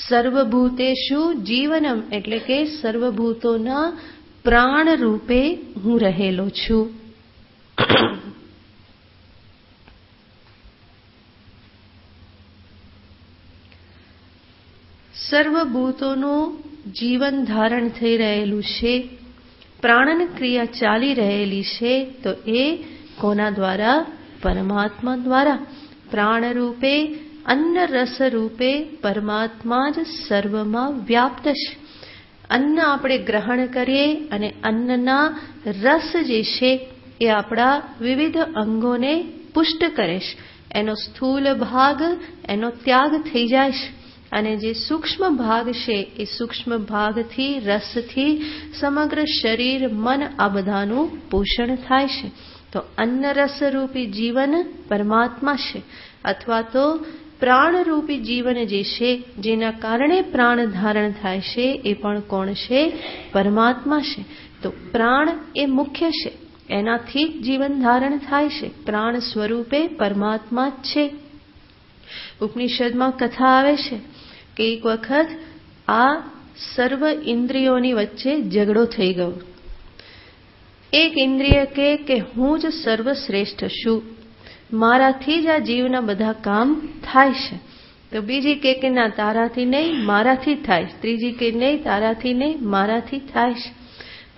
સર્વભૂતેષુ જીવનમ એટલે કે સર્વભૂતોના પ્રાણ રૂપે હું રહેલો છું. સર્વભૂતોનું જીવન ધારણ થઈ રહેલું છે, પ્રાણન ક્રિયા ચાલી રહેલી છે. તો એ કોના દ્વારા? પરમાત્મા દ્વારા. પ્રાણ રૂપે, અન્ન રસ રૂપે પરમાત્મા જ સર્વમાં વ્યાપ્ત છે. અન્ન આપણે ગ્રહણ કરીએ અને અન્નના રસ જે છે એ આપણા વિવિધ અંગોને પુષ્ટ કરે છે. એનો સ્થૂલ ભાગ એનો ત્યાગ થઈ જાય છે અને જે સૂક્ષ્મ ભાગ છે એ સૂક્ષ્મ ભાગથી રસથી સમગ્ર શરીર મન આ બધાનું પોષણ થાય છે. તો અન્ન રસરૂપી જીવન પરમાત્મા છે, અથવા તો પ્રાણરૂપી જીવન જે છે જેના કારણે પ્રાણ ધારણ થાય છે એ પણ કોણ છે? પરમાત્મા છે. તો પ્રાણ એ મુખ્ય છે, એનાથી જ જીવન ધારણ થાય છે. પ્રાણ સ્વરૂપે પરમાત્મા જ છે. ઉપનિષદમાં કથા આવે છે કે એક વખત આ સર્વ ઇન્દ્રિયોની વચ્ચે ઝઘડો થઈ ગયો. એક ઇન્દ્રિય કે હું જ સર્વશ્રેષ્ઠ છું, મારાથી જ આ જીવના બધા કામ થાય છે. તો બીજી કે ના તારાથી નહીં મારાથી થાય. ત્રીજી કે નહીં તારાથી નહીં મારાથી થાય છે.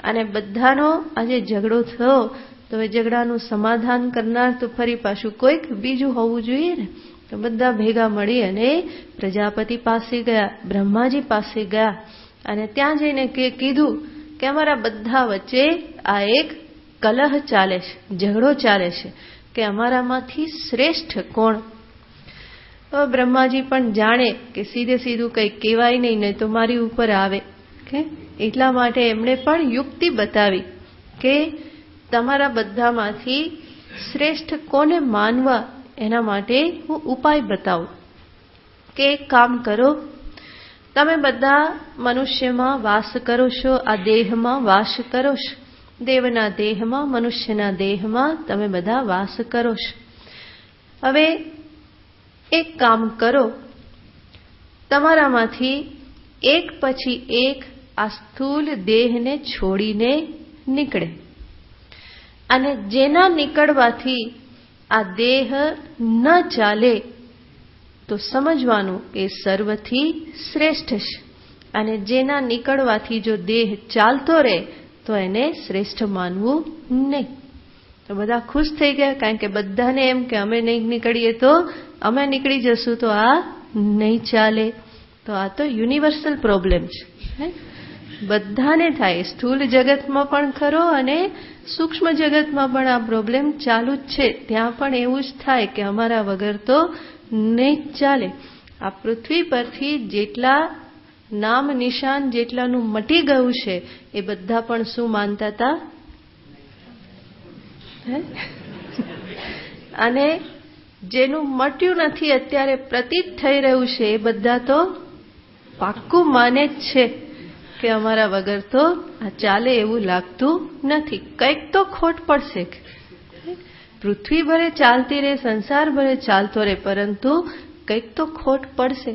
અને બધાનો આજે ઝઘડો થયો તો એ ઝઘડાનું સમાધાન કરનાર તો ફરી પાછું કોઈક બીજું હોવું જોઈએ ને. તો બધા ભેગા મળી અને પ્રજાપતિ પાસે ગયા, બ્રહ્માજી પાસે ગયા અને ત્યાં જઈને કીધું કે અમારા બધા વચ્ચે આ એક કલહ ચાલે છે, ઝઘડો ચાલે છે કે અમારામાંથી શ્રેષ્ઠ કોણ? તો બ્રહ્માજી પણ જાણે કે સીધે સીધું કંઈ કહેવાય નહીં તો મારી ઉપર આવે કે એટલા માટે એમણે પણ યુક્તિ બતાવી કે તમારા બધામાંથી શ્રેષ્ઠ કોને માનવા એના માટે હું ઉપાય બતાવું. કે એક કામ કરો, તમે બધા મનુષ્યમાં વાસ કરો છો, આ દેહમાં વાસ કરો છો, દેવના દેહમાં મનુષ્યના દેહમાં તમે બધા વાસ કરો છો. હવે એક કામ કરો, તમારામાંથી એક પછી એક આ સ્થૂલ દેહને છોડીને નીકળે અને જેના નીકળવાથી આ દેહ ન ચાલે તો સમજવાનું કે સર્વથી શ્રેષ્ઠ છે, અને જેના નીકળવાથી જો દેહ ચાલતો રહે તો એને શ્રેષ્ઠ માનવું નહીં. તો બધા ખુશ થઈ ગયા, કારણ કે બધાને એમ કે અમે નહીં નીકળીએ તો અમે નીકળી જશું તો આ નહીં ચાલે. તો આ તો યુનિવર્સલ પ્રોબ્લેમ છે, બધાને થાય. સ્થૂળ જગતમાં પણ ખરો અને સૂક્ષ્મ જગતમાં પણ આ પ્રોબ્લેમ ચાલુ જ છે. ત્યાં પણ એવું જ થાય કે અમારા વગર તો નહીં જ ચાલે. આ પૃથ્વી પરથી જેટલા નામ નિશાન જેટલાનું મટી ગયું છે એ બધા પણ શું માનતા હતા? અને જેનું મટ્યું નથી અત્યારે પ્રતીત થઈ રહ્યું છે એ બધા તો પાક્કું માને જ છે કે અમારા વગર તો આ ચાલે એવું લાગતું નથી. કંઈક તો ખોટ પડશે. પૃથ્વી ભરે ચાલતી રહે, સંસાર ભરે ચાલતો રહે, પરંતુ કંઈક તો ખોટ પડશે.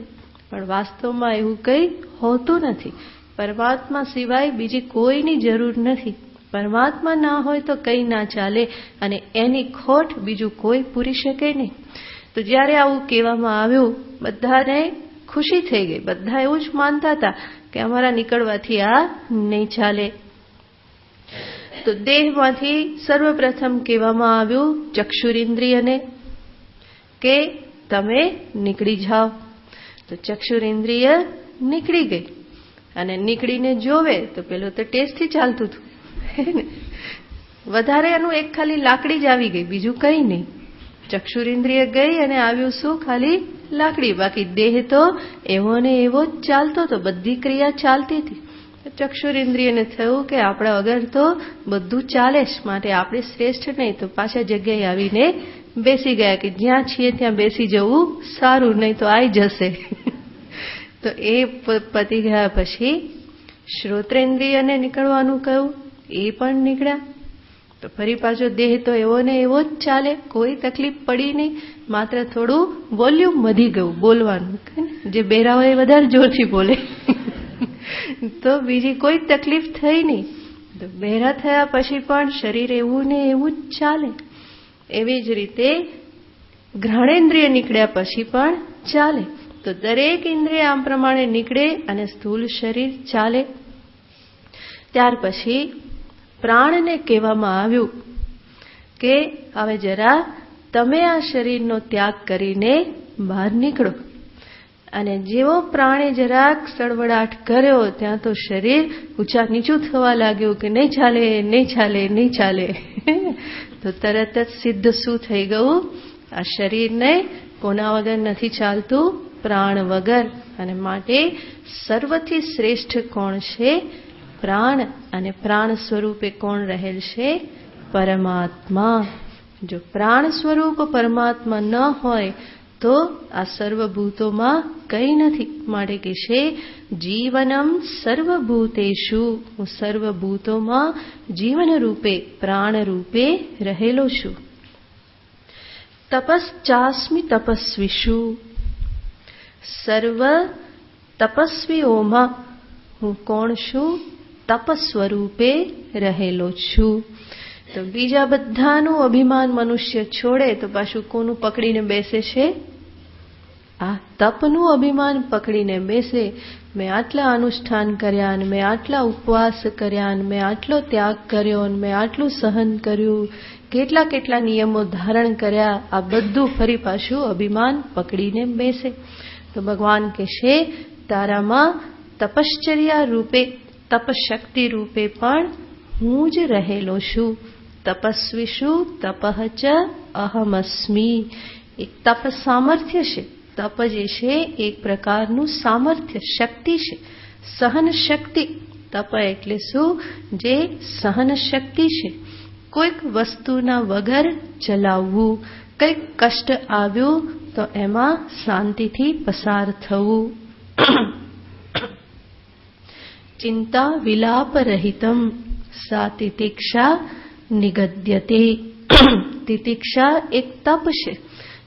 પણ વાસ્તવમાં એવું કંઈ હોતું નથી. પરમાત્મા સિવાય બીજી કોઈની જરૂર નથી. પરમાત્મા ના હોય તો કંઈ ના ચાલે અને એની ખોટ બીજું કોઈ પૂરી શકે નહીં. તો જ્યારે આવું કહેવામાં આવ્યું બધાને ખુશી થઈ ગઈ. બધા એવું જ માનતા હતા કે અમારા નીકળવાથી આ નહીં ચાલે. તો દેહમાંથી સર્વપ્રથમ કહેવામાં આવ્યું ચક્ષુરિન્દ્રિયને કે તમે નીકળી જાઓ. તો ચક્ષુરિન્દ્રિય નીકળી ગઈ અને નીકળીને જોવે તો પેલું તો ટેસ્ટથી ચાલતું હતું. વધારે એનું એક ખાલી લાકડી જ આવી ગઈ, બીજું કંઈ નહીં. ચક્ષુરિન્દ્રિય ગઈ અને આવ્યું શું? ખાલી લાકડી. બાકી દેહ તો એવો ને એવો જ ચાલતો હતો, બધી ક્રિયા ચાલતી હતી. ચક્ષુરિન્દ્રિયને થયું કે આપણા વગર તો બધું ચાલે જ, માટે આપણે શ્રેષ્ઠ નહીં. તો પાછા જગ્યાએ આવીને બેસી ગયા કે જ્યાં છીએ ત્યાં બેસી જવું સારું, નહીં તો આવી જશે. તો એ પતી ગયા પછી શ્રોત્રેન્દ્રિયને નીકળવાનું કહ્યું, એ પણ નીકળ્યા. તો ફરી પાછો દેહ તો એવો ને એવો જ ચાલે, કોઈ તકલીફ પડી નહીં, માત્ર થોડું વોલ્યુમ વધી ગયું બોલવાનું. જે બહેરા હોય એ વધારે જોરથી બોલે, તો બીજી કોઈ તકલીફ થઈ નહીં. તો બહેરા થયા પછી પણ શરીર એવું ને એવું જ ચાલે. એવી જ રીતે ઘ્રાણેન્દ્રિય નીકળ્યા પછી પણ ચાલે. તો દરેક ઇન્દ્રિય આમ પ્રમાણે નીકળે અને સ્થૂળ શરીર ચાલે. ત્યાર પછી પ્રાણને કહેવામાં આવ્યું કે હવે જરા તમે આ શરીરનો ત્યાગ કરીને બહાર નીકળો. અને જેવો પ્રાણે જરાક સળવળાટ કર્યો ત્યાં તો શરીર ઊંચા નીચું થવા લાગ્યું કે નહીં ચાલે, નહીં ચાલે, નહીં ચાલે. તો તરત જ સિદ્ધ શું થઈ ગયું? આ શરીરને કોના વગર નથી ચાલતું? પ્રાણ વગર. અને માટે સર્વથી શ્રેષ્ઠ કોણ છે? પ્રાણ. અને પ્રાણ સ્વરૂપે કોણ રહેલ છે? પરમાત્મા. જો પ્રાણ સ્વરૂપ પરમાત્મા ન હોય તો આ સર્વભૂતોમાં કંઈ નથી. માટે કે છે જીવનમ સર્વભૂતેષુ, હું સર્વભૂતોમાં જીવન રૂપે પ્રાણ રૂપે રહેલો છું. તપશ્ચાસ્મિ તપસ્વીષુ, સર્વ તપસ્વીઓમાં હું કોણ છું? તપ સ્વરૂપે રહેલો છું. તો બીજા બધાનું અભિમાન મનુષ્ય છોડે તો પાછું કોનું પકડીને બેસે છે? આ તપનું અભિમાન પકડીને બેસે. મેં આટલા અનુષ્ઠાન કર્યા, ને મેં આટલા ઉપવાસ કર્યા, ને મેં આટલો ત્યાગ કર્યો, ને મેં આટલું સહન કર્યું, કેટલા કેટલા નિયમો ધારણ કર્યા, આ બધું ફરી પાછું અભિમાન પકડીને બેસે. તો ભગવાન કહેશે તારામાં તપશ્ચર્યા રૂપે, તપશક્તિ રૂપે પણ હું જ રહેલો છું. તપસ્વીષુ તપઃ ચ અહમસ્મી. એક તપ સામર્થ્ય છે. તપ જે છે એક પ્રકારનું સામર્થ્ય, શક્તિ છે, સહન શક્તિ. તપ એટલે શું? જે સહન શક્તિ છે. કોઈક વસ્તુના વગર ચલાવવું, કંઈક કષ્ટ આવ્યું તો એમાં શાંતિથી પસાર થવું. ચિંતા વિલાપ રહિતમ સા તિતિક્ષા નિગદ્યતે. તિતિક્ષા એક તપ છે.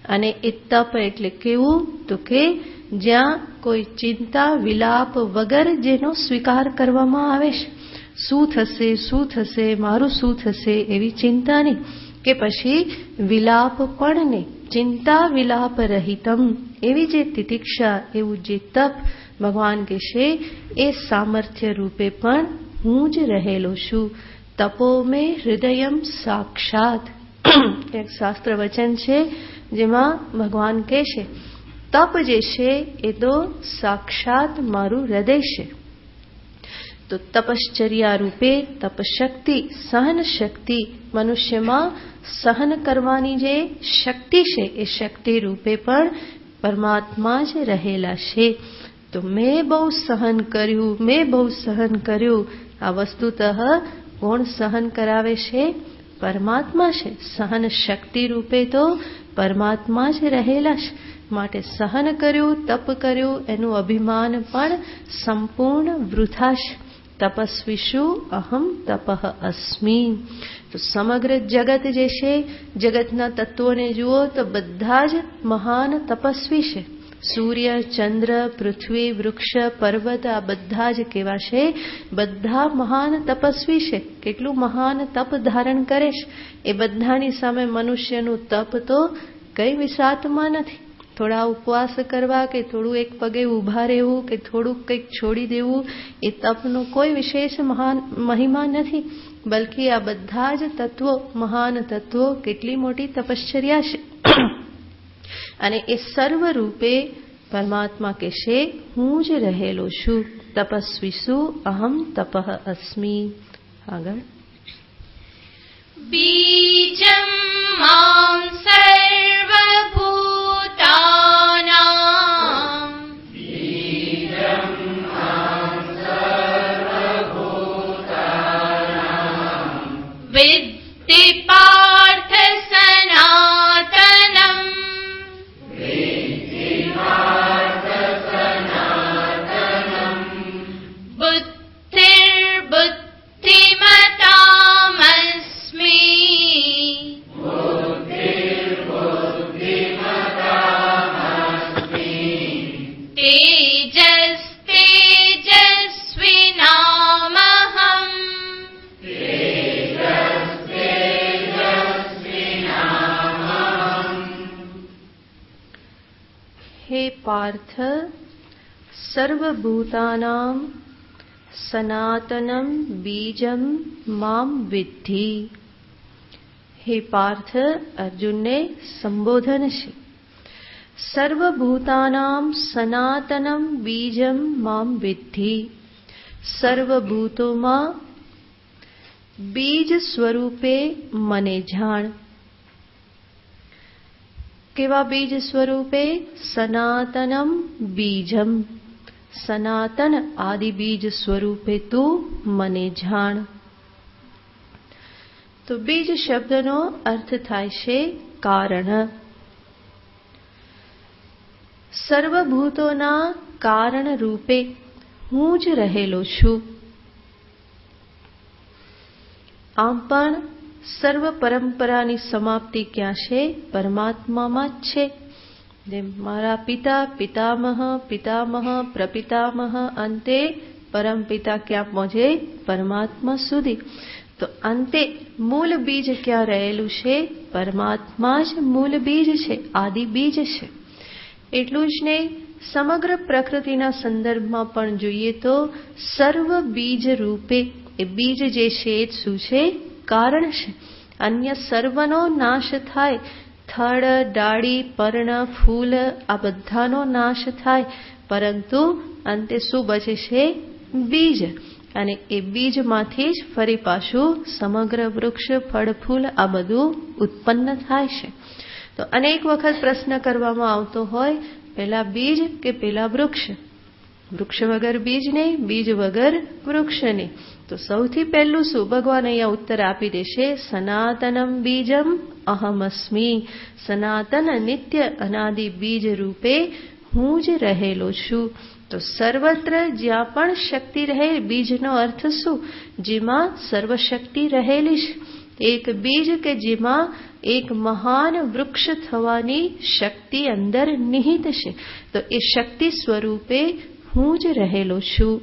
અને એ તપ એટલે કેવું? તો કે જ્યાં કોઈ ચિંતા વિલાપ વગર જેનો સ્વીકાર કરવામાં આવે છે. શું થશે, શું થશે, મારું શું થશે, એવી ચિંતા નહીં. કે પછી વિલાપ પણ નહીં. ચિંતા વિલાપ રહિતમ, એવી જે તિતિક્ષા, એવું જે તપ, ભગવાન કહેશે એ સામર્થ્ય રૂપે પણ હું જ રહેલો છું. તપો મેં હૃદયમ સાક્ષાત. એક શાસ્ત્ર વચન છે જેમાં ભગવાન કહે છે તપ જે છે એ તો સાક્ષાત મારું હૃદય છે. તો તપશ્ચર્યા રૂપે તપશક્તિ, સહન શક્તિ, મનુષ્યમાં સહન કરવાની જે શક્તિ છે એ શક્તિ રૂપે પણ પરમાત્મા જ રહેલા છે. તો મેં બહુ સહન કર્યું, મેં બહુ સહન કર્યું. આ વસ્તુતઃ કોણ સહન કરાવે છે? પરમાત્મા છે. સહન શક્તિ રૂપે તો પરમાત્મા જ રહેલા છે. માટે સહન કર્યું, તપ કર્યું, એનું અભિમાન પણ સંપૂર્ણ વૃથા છે. તપસ્વીષુ અહમ તપઃ અસ્મિ. તો સમગ્ર જગત જે છે, જગતના તત્વોને જુઓ તો બધા જ મહાન તપસ્વી છે. સૂર્ય, ચંદ્ર, પૃથ્વી, વૃક્ષ, પર્વત, આ બધા જ કેવા છે? બધા મહાન તપસ્વી છે. કેટલું મહાન તપ ધારણ કરે છે. એ બધાની સામે મનુષ્યનું તપ તો કઈ વિસાતમાં નથી. થોડા ઉપવાસ કરવા કે થોડું એક પગે ઊભા રહેવું કે થોડુંક કંઈક છોડી દેવું, એ તપનો કોઈ વિશેષ મહાન મહિમા નથી. બલકી આ બધા જ તત્વો, મહાન તત્વો, કેટલી મોટી તપશ્ચર્યા છે. અને એ સર્વ રૂપે પરમાત્મા કહેશે હું જ રહેલો છું. તપસ્વીષુ અહમ તપઃ અસ્મિ. આગળ. બીજમ મામ સર્વભૂતાનાં વિદ્ધિ પાર્થ સનાતનમ પાર્થ સર્વભૂતાનાં સનાતનમ બીજમ મામ વિદ્ધિ. હે પાર્થ, અર્જુનને સંબોધન છે. સર્વભૂતાનાં સનાતનમ બીજમ મામ વિદ્ધિ. સર્વભૂતોમાં બીજ સ્વરૂપે મને જાણ. કેવા બીજ સ્વરૂપે? સનાતનમ બીજમ. સનાતન આદિ બીજ સ્વરૂપે તું મને જાણ. તો બીજ શબ્દનો અર્થ થાય છે કારણ. સર્વભૂતોના કારણ રૂપે હું જ રહેલો છું. આમ પણ સર્વ પરંપરાની સમાપ્તિ ક્યાં છે? પરમાત્મામાં જ છે. જેમ મારા પિતા, પિતામહ, પિતામહ, પ્રપિતામહ, અંતે પરમપિતા ક્યાં પહોંચે? પરમાત્મા સુધી. તો અંતે મૂળ બીજ ક્યાં રહેલું છે? પરમાત્મા જ મૂળ બીજ છે, આદિ બીજ છે. એટલું જ નહીં, સમગ્ર પ્રકૃતિના સંદર્ભમાં પણ જોઈએ તો સર્વ બીજ રૂપે એ બીજ જે છે એ શું છે? કારણ છે. અન્ય સર્વનો નાશ થાય, થડ, ડાળી, પર્ણ, ફૂલ આ બધાનો નાશ થાય, પરંતુ અંતે શું બચે છે? બીજ. અને એ બીજમાંથી જ ફરી પાછું સમગ્ર વૃક્ષ, ફળ, ફૂલ આ બધું ઉત્પન્ન થાય છે. તો અનેક વખત પ્રશ્ન કરવામાં આવતો હોય, પેલા બીજ કે પેલા વૃક્ષ? વૃક્ષ વગર બીજ નહીં, બીજ વગર વૃક્ષ નહીં. તો સૌથી પહેલું શું? ભગવાન અહીંયા ઉત્તર આપી દેશે, સનાતનમ બીજમ અહમસ્મી. સનાતન નિત્ય અનાદિ બીજ રૂપે હું જ રહેલો છું. તો સર્વત્ર જ્યાં પણ શક્તિ રહે, બીજનો અર્થ શું? જેમાં સર્વશક્તિ રહેલી છે. એક બીજ કે જેમાં એક મહાન વૃક્ષ થવાની શક્તિ અંદર નિહિત છે. તો એ શક્તિ સ્વરૂપે હું જ રહેલો છું.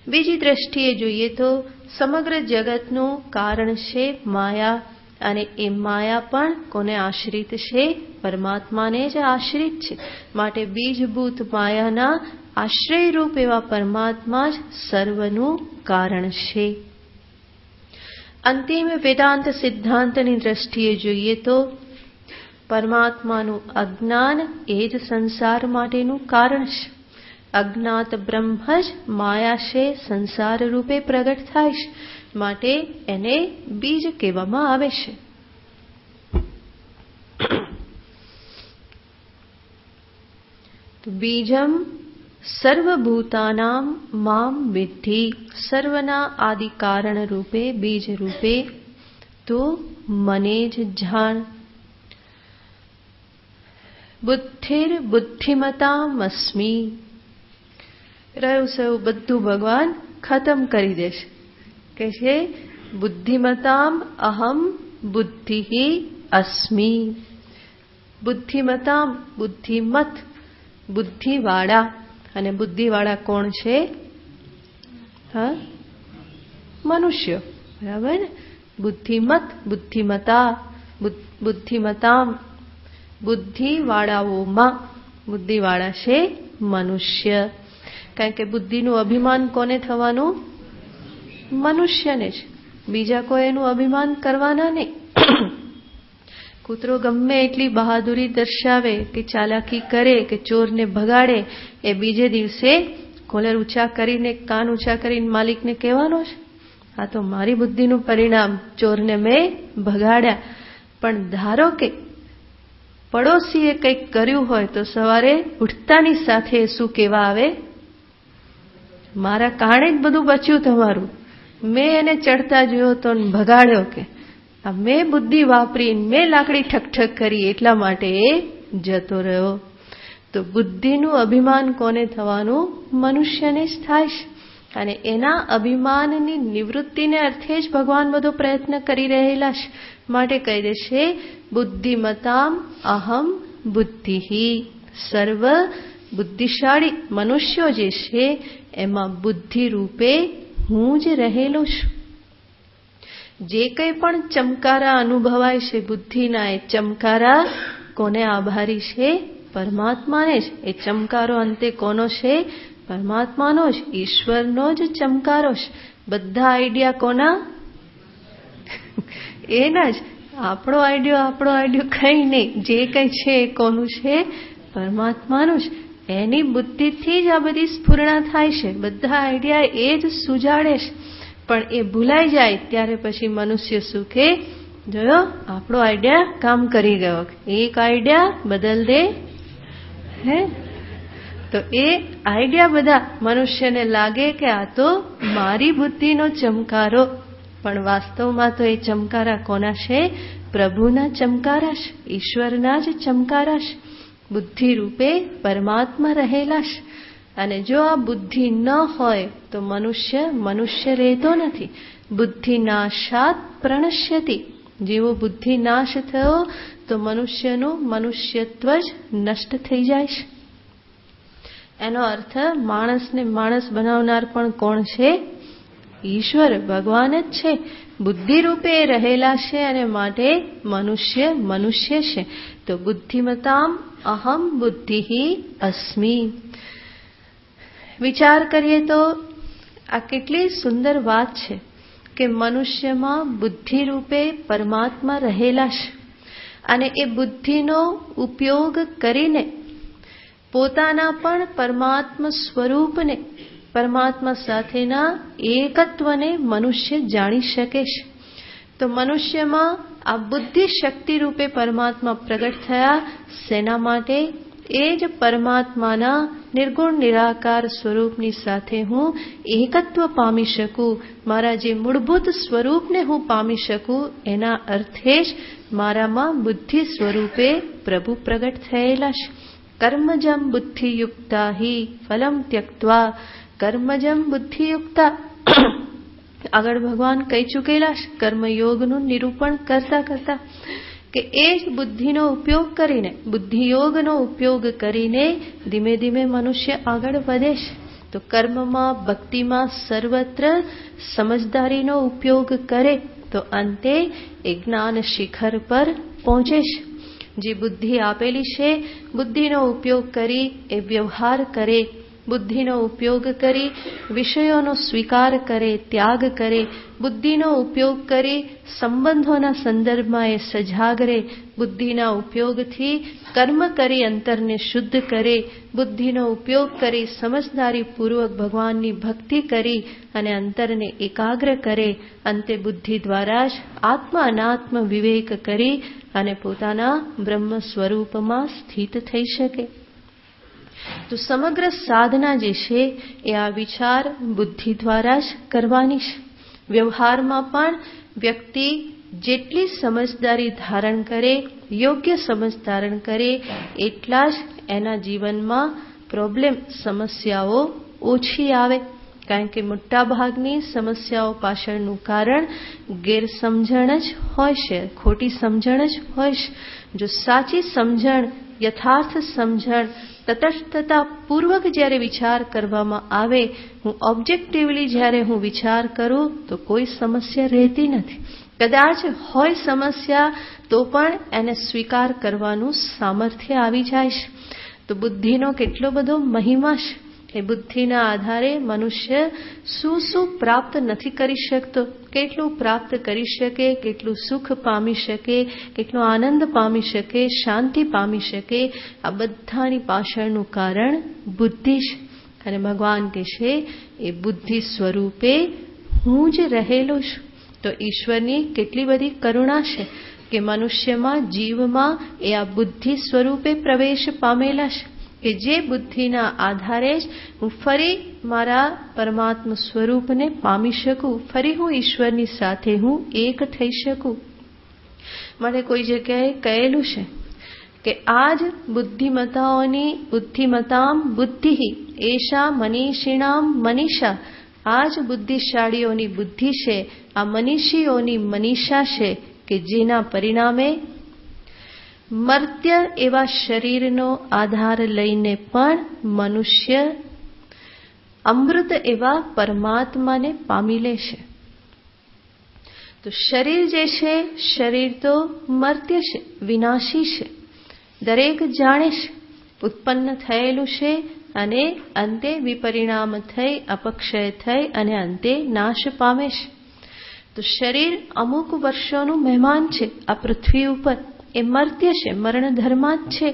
બીજી દ્રષ્ટિએ જોઈએ તો સમગ્ર જગતનું કારણ છે માયા, અને એ માયા પણ કોને આશ્રિત છે? પરમાત્માને જ આશ્રિત છે. માટે બીજભૂત માયાના આશ્રય રૂપ એવા પરમાત્મા જ સર્વનું કારણ છે. અંતિમ વેદાંત સિદ્ધાંતની દ્રષ્ટિએ જોઈએ તો પરમાત્માનું અજ્ઞાન એ જ સંસાર માટેનું કારણ છે. અજ્ઞાત બ્રહ્મ જ માયા છે, સંસાર રૂપે પ્રગટ થાય છે. માટે એને બીજ કહેવામાં આવે છે. બીજમ સર્વભૂતાનામ મામ વિદ્ધિ. સર્વના આદિ કારણ રૂપે, બીજ રૂપે તો મને જ જાણ. બુદ્ધિર બુદ્ધિમતામસ્મી. રહ્યું સૌ બધું ભગવાન ખતમ કરી દેશે. કે છે બુદ્ધિમતામ અહમ બુદ્ધિ અસ્મી. બુદ્ધિમતામ બુદ્ધિમત, બુદ્ધિવાળા. અને બુદ્ધિવાળા કોણ છે? હા, મનુષ્ય. બરાબર ને? બુદ્ધિમત, બુદ્ધિમતા, બુદ્ધિમતામ બુદ્ધિવાળાઓમાં. બુદ્ધિવાળા છે મનુષ્ય. કારણ કે બુદ્ધિનું અભિમાન કોને થવાનું? મનુષ્યને જ. બીજા કોઈ એનું અભિમાન કરવાના નહીં. કૂતરો ગમે એટલી બહાદુરી દર્શાવે કે ચાલાકી કરે કે ચોરને ભગાડે, એ બીજે દિવસે કોલર ઊંચા કરીને, કાન ઊંચા કરીને માલિકને કહેવાનો છે, આ તો મારી બુદ્ધિનું પરિણામ, ચોરને મેં ભગાડ્યા. પણ ધારો કે પડોશીએ કંઈક કર્યું હોય તો સવારે ઉઠતાની સાથે શું કહેવા આવે? મારા કારણે જ બધું બચ્યું તમારું, મેં એને ચડતા જોયો તો ભગાડ્યો. કે મેં બુદ્ધિ વાપરી, મેં લાકડી ઠકઠક કરી, એટલા માટે એ જતો રહ્યો. તો બુદ્ધિનું અભિમાન કોને થવાનું? મનુષ્યને જ થાય છે. અને એના અભિમાનની નિવૃત્તિને અર્થે જ ભગવાન બધો પ્રયત્ન કરી રહેલા છે. માટે કહી દેશે બુદ્ધિમતામ અહમ બુદ્ધિ. સર્વ બુદ્ધિશાળી મનુષ્યો જે છે એમાં બુદ્ધિ રૂપે હું જ રહેલો છું. જે કંઈ પણ ચમકારા અનુભવાય છે બુદ્ધિના, એ ચમકારા કોને આભારી છે? પરમાત્માને જ. એ ચમકારો અંતે કોનો છે? પરમાત્માનો જ, ઈશ્વરનો જ ચમકારો છે. બધા આઈડિયા કોના? એના જ. આપણો આઈડિયો કંઈ નહીં. જે કંઈ છે એ કોનું છે? પરમાત્માનું જ. એની બુદ્ધિથી જ આ બધી સ્ફુરણા થાય છે. બધા આઈડિયા એ જ સુજાડે છે. પણ એ ભૂલાઈ જાય ત્યારે પછી મનુષ્ય શું કહે, જોયો આપણો આઈડિયા કામ કરી ગયો, એક આઈડિયા બદલ દે હે. તો એ આઈડિયા બધા મનુષ્યને લાગે કે આ તો મારી બુદ્ધિનો ચમકારો, પણ વાસ્તવમાં તો એ ચમકારા કોના છે? પ્રભુના ચમકારા છે, ઈશ્વરના જ ચમકારા છે, બુદ્ધિ રૂપે પરમાત્મા રહેલા છે. અને જો આ બુદ્ધિ ન હોય તો મનુષ્ય રહેતો નથી. બુદ્ધિ નાશાત પ્રણશ્યતિ, જેવો બુદ્ધિ નાશ થયો તો મનુષ્યનું મનુષ્યત્વ જ નષ્ટ થઈ જાય છે. એનો અર્થ માણસને માણસ બનાવનાર પણ કોણ છે? ઈશ્વર ભગવાન જ છે. બુદ્ધિ રૂપે રહેલા છે અને માટે મનુષ્ય છે. તો બુદ્ધિમતામ અહમ બુદ્ધિ અસ્મિ. વિચાર કરીએ તો આ કેટલી સુંદર વાત છે કે મનુષ્યમાં બુદ્ધિ રૂપે પરમાત્મા રહેલા છે અને એ બુદ્ધિનો ઉપયોગ કરીને પોતાના પણ પરમાત્મા સ્વરૂપને, પરમાત્મા સાથેના એકત્વને મનુષ્ય જાણી શકે છે. તો મનુષ્યમાં આ બુદ્ધિ શક્તિ રૂપે પરમાત્મા પ્રગટ થયા. શેના માટે? એ જ પરમાત્માના નિર્ગુણ નિરાકાર સ્વરૂપની સાથે હું એકત્વ પામી શકું, મારા જે મૂળભૂત સ્વરૂપને હું પામી શકું, એના અર્થે જ મારામાં બુદ્ધિ સ્વરૂપે પ્રભુ પ્રગટ થયેલા છે. કર્મજમ બુદ્ધિયુક્તા હિ ફલમ ત્યક્ત્વા. કર્મજમ બુદ્ધિયુક્તા, આગળ ભગવાન કહી ચૂકેલા છે કર્મયોગનું નિરૂપણ કરતા કરતા કે એ જ બુદ્ધિનો ઉપયોગ કરીને, બુદ્ધિયોગનો ઉપયોગ કરીને ધીમે ધીમે મનુષ્ય આગળ વધે છે. તો કર્મમાં, ભક્તિમાં સર્વત્ર સમજદારીનો ઉપયોગ કરે તો અંતે એ જ્ઞાન શિખર પર પહોંચે છે. જે બુદ્ધિ આપેલી છે, બુદ્ધિનો ઉપયોગ કરી એ વ્યવહાર કરે, બુદ્ધિનો ઉપયોગ કરી વિષયોનો સ્વીકાર કરે, ત્યાગ કરે, બુદ્ધિનો ઉપયોગ કરી સંબંધોના સંદર્ભમાં એ સજાગ રહે, બુદ્ધિના ઉપયોગથી કર્મ કરી અંતરને શુદ્ધ કરે, બુદ્ધિનો ઉપયોગ કરી સમજદારીપૂર્વક ભગવાનની ભક્તિ કરી અને અંતરને એકાગ્ર કરે. અંતે બુદ્ધિ દ્વારા જ આત્મ અનાત્મ વિવેક કરી અને પોતાના બ્રહ્મ સ્વરૂપમાં સ્થિત થઈ શકે. તો સમગ્ર સાધના જે છે એ આ વિચાર બુદ્ધિ દ્વારા જ કરવાની છે. વ્યવહારમાં પણ વ્યક્તિ જેટલી સમજદારી ધારણ કરે, યોગ્ય સમજ ધારણ કરે, એટલા જ એના જીવનમાં પ્રોબ્લેમ, સમસ્યાઓ ઓછી આવે. કારણ કે મોટા ભાગની સમસ્યાઓ પાછળનું કારણ ગેરસમજણ જ હોય છે, ખોટી સમજણ જ હોય છે. જો સાચી સમજણ, યથાર્થ સમજણ, તટસ્થતા પૂર્વક જ્યારે વિચાર કરવામાં આવે, હું ઓબ્જેક્ટિવલી જ્યારે હું વિચાર કરું તો કોઈ સમસ્યા રહેતી નથી. કદાચ હોય સમસ્યા તો પણ એને સ્વીકાર કરવાનું સામર્થ્ય આવી જાય છે. તો બુદ્ધિનો કેટલો બધો મહિમા છે. એ બુદ્ધિના આધારે મનુષ્ય શું શું પ્રાપ્ત નથી કરી શકતો, કેટલું પ્રાપ્ત કરી શકે, કેટલું સુખ પામી શકે, કેટલો આનંદ પામી શકે, શાંતિ પામી શકે, આ બધાની પાછળનું કારણ બુદ્ધિ છે. અને ભગવાન કહે છે એ બુદ્ધિ સ્વરૂપે હું જ રહેલો છું. તો ઈશ્વરની કેટલી બધી કરુણા છે કે મનુષ્યમાં, જીવમાં એ આ બુદ્ધિ સ્વરૂપે પ્રવેશ પામેલા છે કે જે બુદ્ધિના આધારે જ હું ફરી મારા પરમાત્મા સ્વરૂપને પામી શકું, ફરી હું ઈશ્વરની સાથે હું એક થઈ શકું. મને કોઈ જગ્યાએ કહેલું છે કે આજ બુદ્ધિમતામ બુદ્ધિ એશા મનીષિણામ મનીષા. આજ બુદ્ધિશાળીઓની બુદ્ધિ છે, આ મનીષીઓની મનીષા છે કે જેના પરિણામે મર્ત્ય એવા શરીરનો આધાર લઈને પણ મનુષ્ય અમૃત એવા પરમાત્માને પામી લે છે. તો શરીર જે છે, શરીર તો મર્ત્ય છે, વિનાશી છે, દરેક જાણે છે, ઉત્પન્ન થયેલું છે અને અંતે વિપરિણામ થઈ, અપક્ષય થઈ અને અંતે નાશ પામે છે. તો શરીર અમુક વર્ષોનું મહેમાન છે આ પૃથ્વી ઉપર, એ મર્ત્ય છે, મરણ ધર્મ જ છે.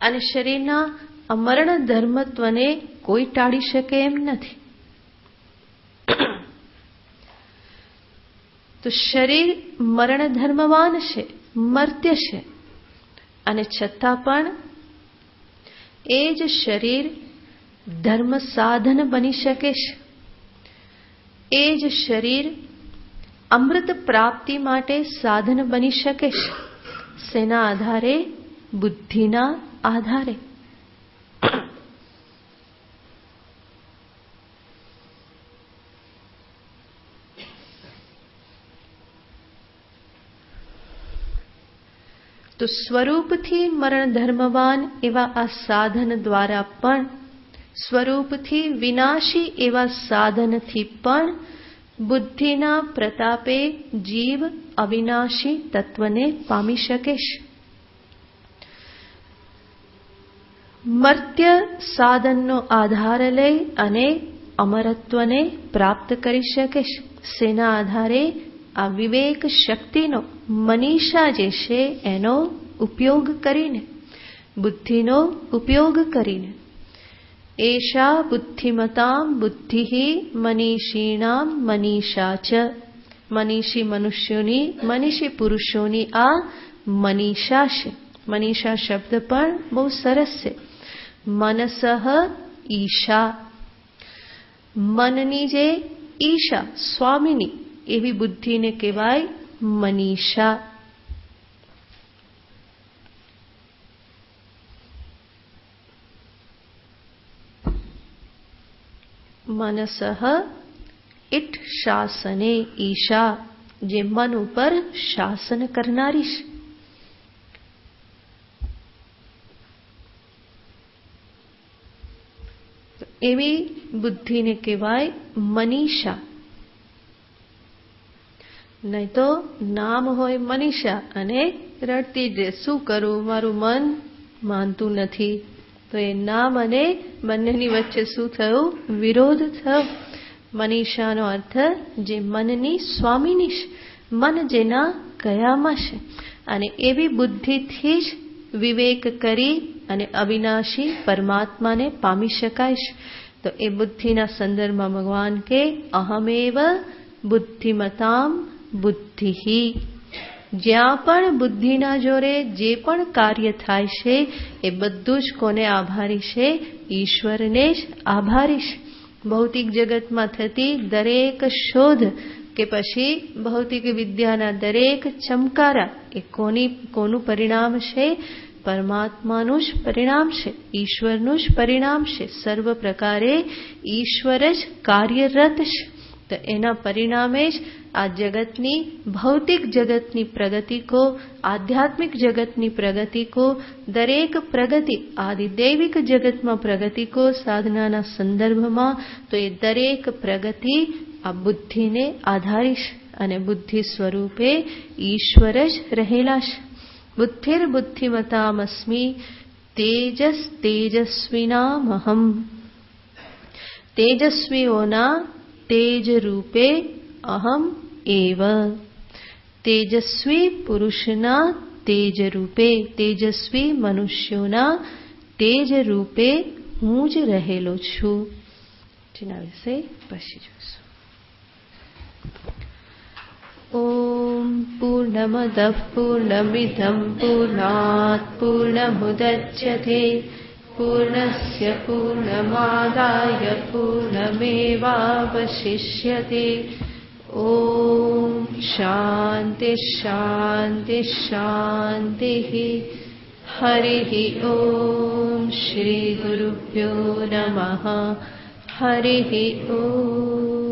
અને શરીરના અમરણ ધર્મત્વને કોઈ ટાળી શકે એમ નથી. તો શરીર મરણ ધર્મવાન છે, મર્ત્ય છે, અને છતાં પણ એ જ શરીર ધર્મ સાધન બની શકે છે. એ જ શરીર અમૃત પ્રાપ્તિ માટે સાધન બની શકે છે. શેના આધારે? બુદ્ધિના આધારે. તો સ્વરૂપથી મરણ ધર્મવાન એવા આ સાધન દ્વારા પણ, સ્વરૂપથી વિનાશી એવા સાધનથી પણ બુદ્ધિના પ્રતાપે જીવ અવિનાશી તત્વને પામી શકે છે. મર્ત્ય સાધનનો આધાર લઈ અને અમરત્વને પ્રાપ્ત કરી શકે છે. શેના આધારે? આ વિવેક શક્તિનો, મનીષા જે છે એનો ઉપયોગ કરીને, બુદ્ધિનો ઉપયોગ કરીને. એષા બુદ્ધિમતામ બુદ્ધિ મનીષીણામ મનીષા ચ. મનીષી મનુષ્યોની, મનીષી પુરુષોની આ મનીષા છે. મનીષા શબ્દ પણ બહુ સરસ છે. મનસઃ ઈશા, મનની જે ઈશા, સ્વામીની એવી બુદ્ધિને કહેવાય મનીષા. મનસઃ ઇટ શાસને ઈશા, જે મન ઉપર શાસન કરનારી છે. એવી બુદ્ધિને કહેવાય મનીષા. નહીં તો નામ હોય મનીષા અને રડતી જ શું કરું, મારું મન માનતું નથી. તો એ નામ અને બંનેની વચ્ચે શું થયું? વિરોધ થયો. મનીષાનો અર્થ જે મનની સ્વામીની છે, મન જેના કયામાં છે. અને એવી બુદ્ધિથી જ વિવેક કરી અને અવિનાશી પરમાત્માને પામી શકાય છે. તો એ બુદ્ધિના સંદર્ભમાં ભગવાન કે અહમેવ બુદ્ધિમતામ બુદ્ધિ. જ્યાં પણ બુદ્ધિના જોરે જે પણ કાર્ય થાય છે એ બધું જ કોને આભારી છે? ઈશ્વરને જ આભારી છે. ભૌતિક જગતમાં થતી દરેક શોધ કે પછી ભૌતિક વિદ્યાના દરેક ચમકારા એ કોનું પરિણામ છે? પરમાત્માનું જ પરિણામ છે, ઈશ્વરનું જ પરિણામ છે. સર્વ પ્રકારે ઈશ્વર જ કાર્યરત છે. તો એના પરિણામે જ આ જગતની, ભૌતિક જગતની પ્રગતિ કો, આધ્યાત્મિક જગતની પ્રગતિ કો, દરેક પ્રગતિ આદિદૈવિક જગતમાં પ્રગતિ કો સાધનાના સંદર્ભમાં, તો એ દરેક પ્રગતિ આ બુદ્ધિને આધારી છે. અને બુદ્ધિ સ્વરૂપે ઈશ્વર જ રહેલા છે. બુદ્ધિર બુદ્ધિમતામસ્મિ તેજસ તેજસ્વીનામહમ. તેજસ્વીઓના તેજ રૂપે અહમ એવ. તેજસ્વી પુરુષના તેજ રૂપે, તેજસ્વી મનુષ્યોના તેજ રૂપે હું જ રહેલો છું. જેના વિશે પછી જોઈશું. ઓમ પૂર્ણમદઃ પૂર્ણમિદં પૂર્ણાત પૂર્ણમુદચ્યતે પૂર્ણસ્ય પૂર્ણમાદાય પૂર્ણમેવાવશિષ્યતે. ઓમ શાંતિ શાંતિ શાંતિ. હરિ ઓમ શ્રી ગુરુભ્યો નમઃ. હરિ ઓમ.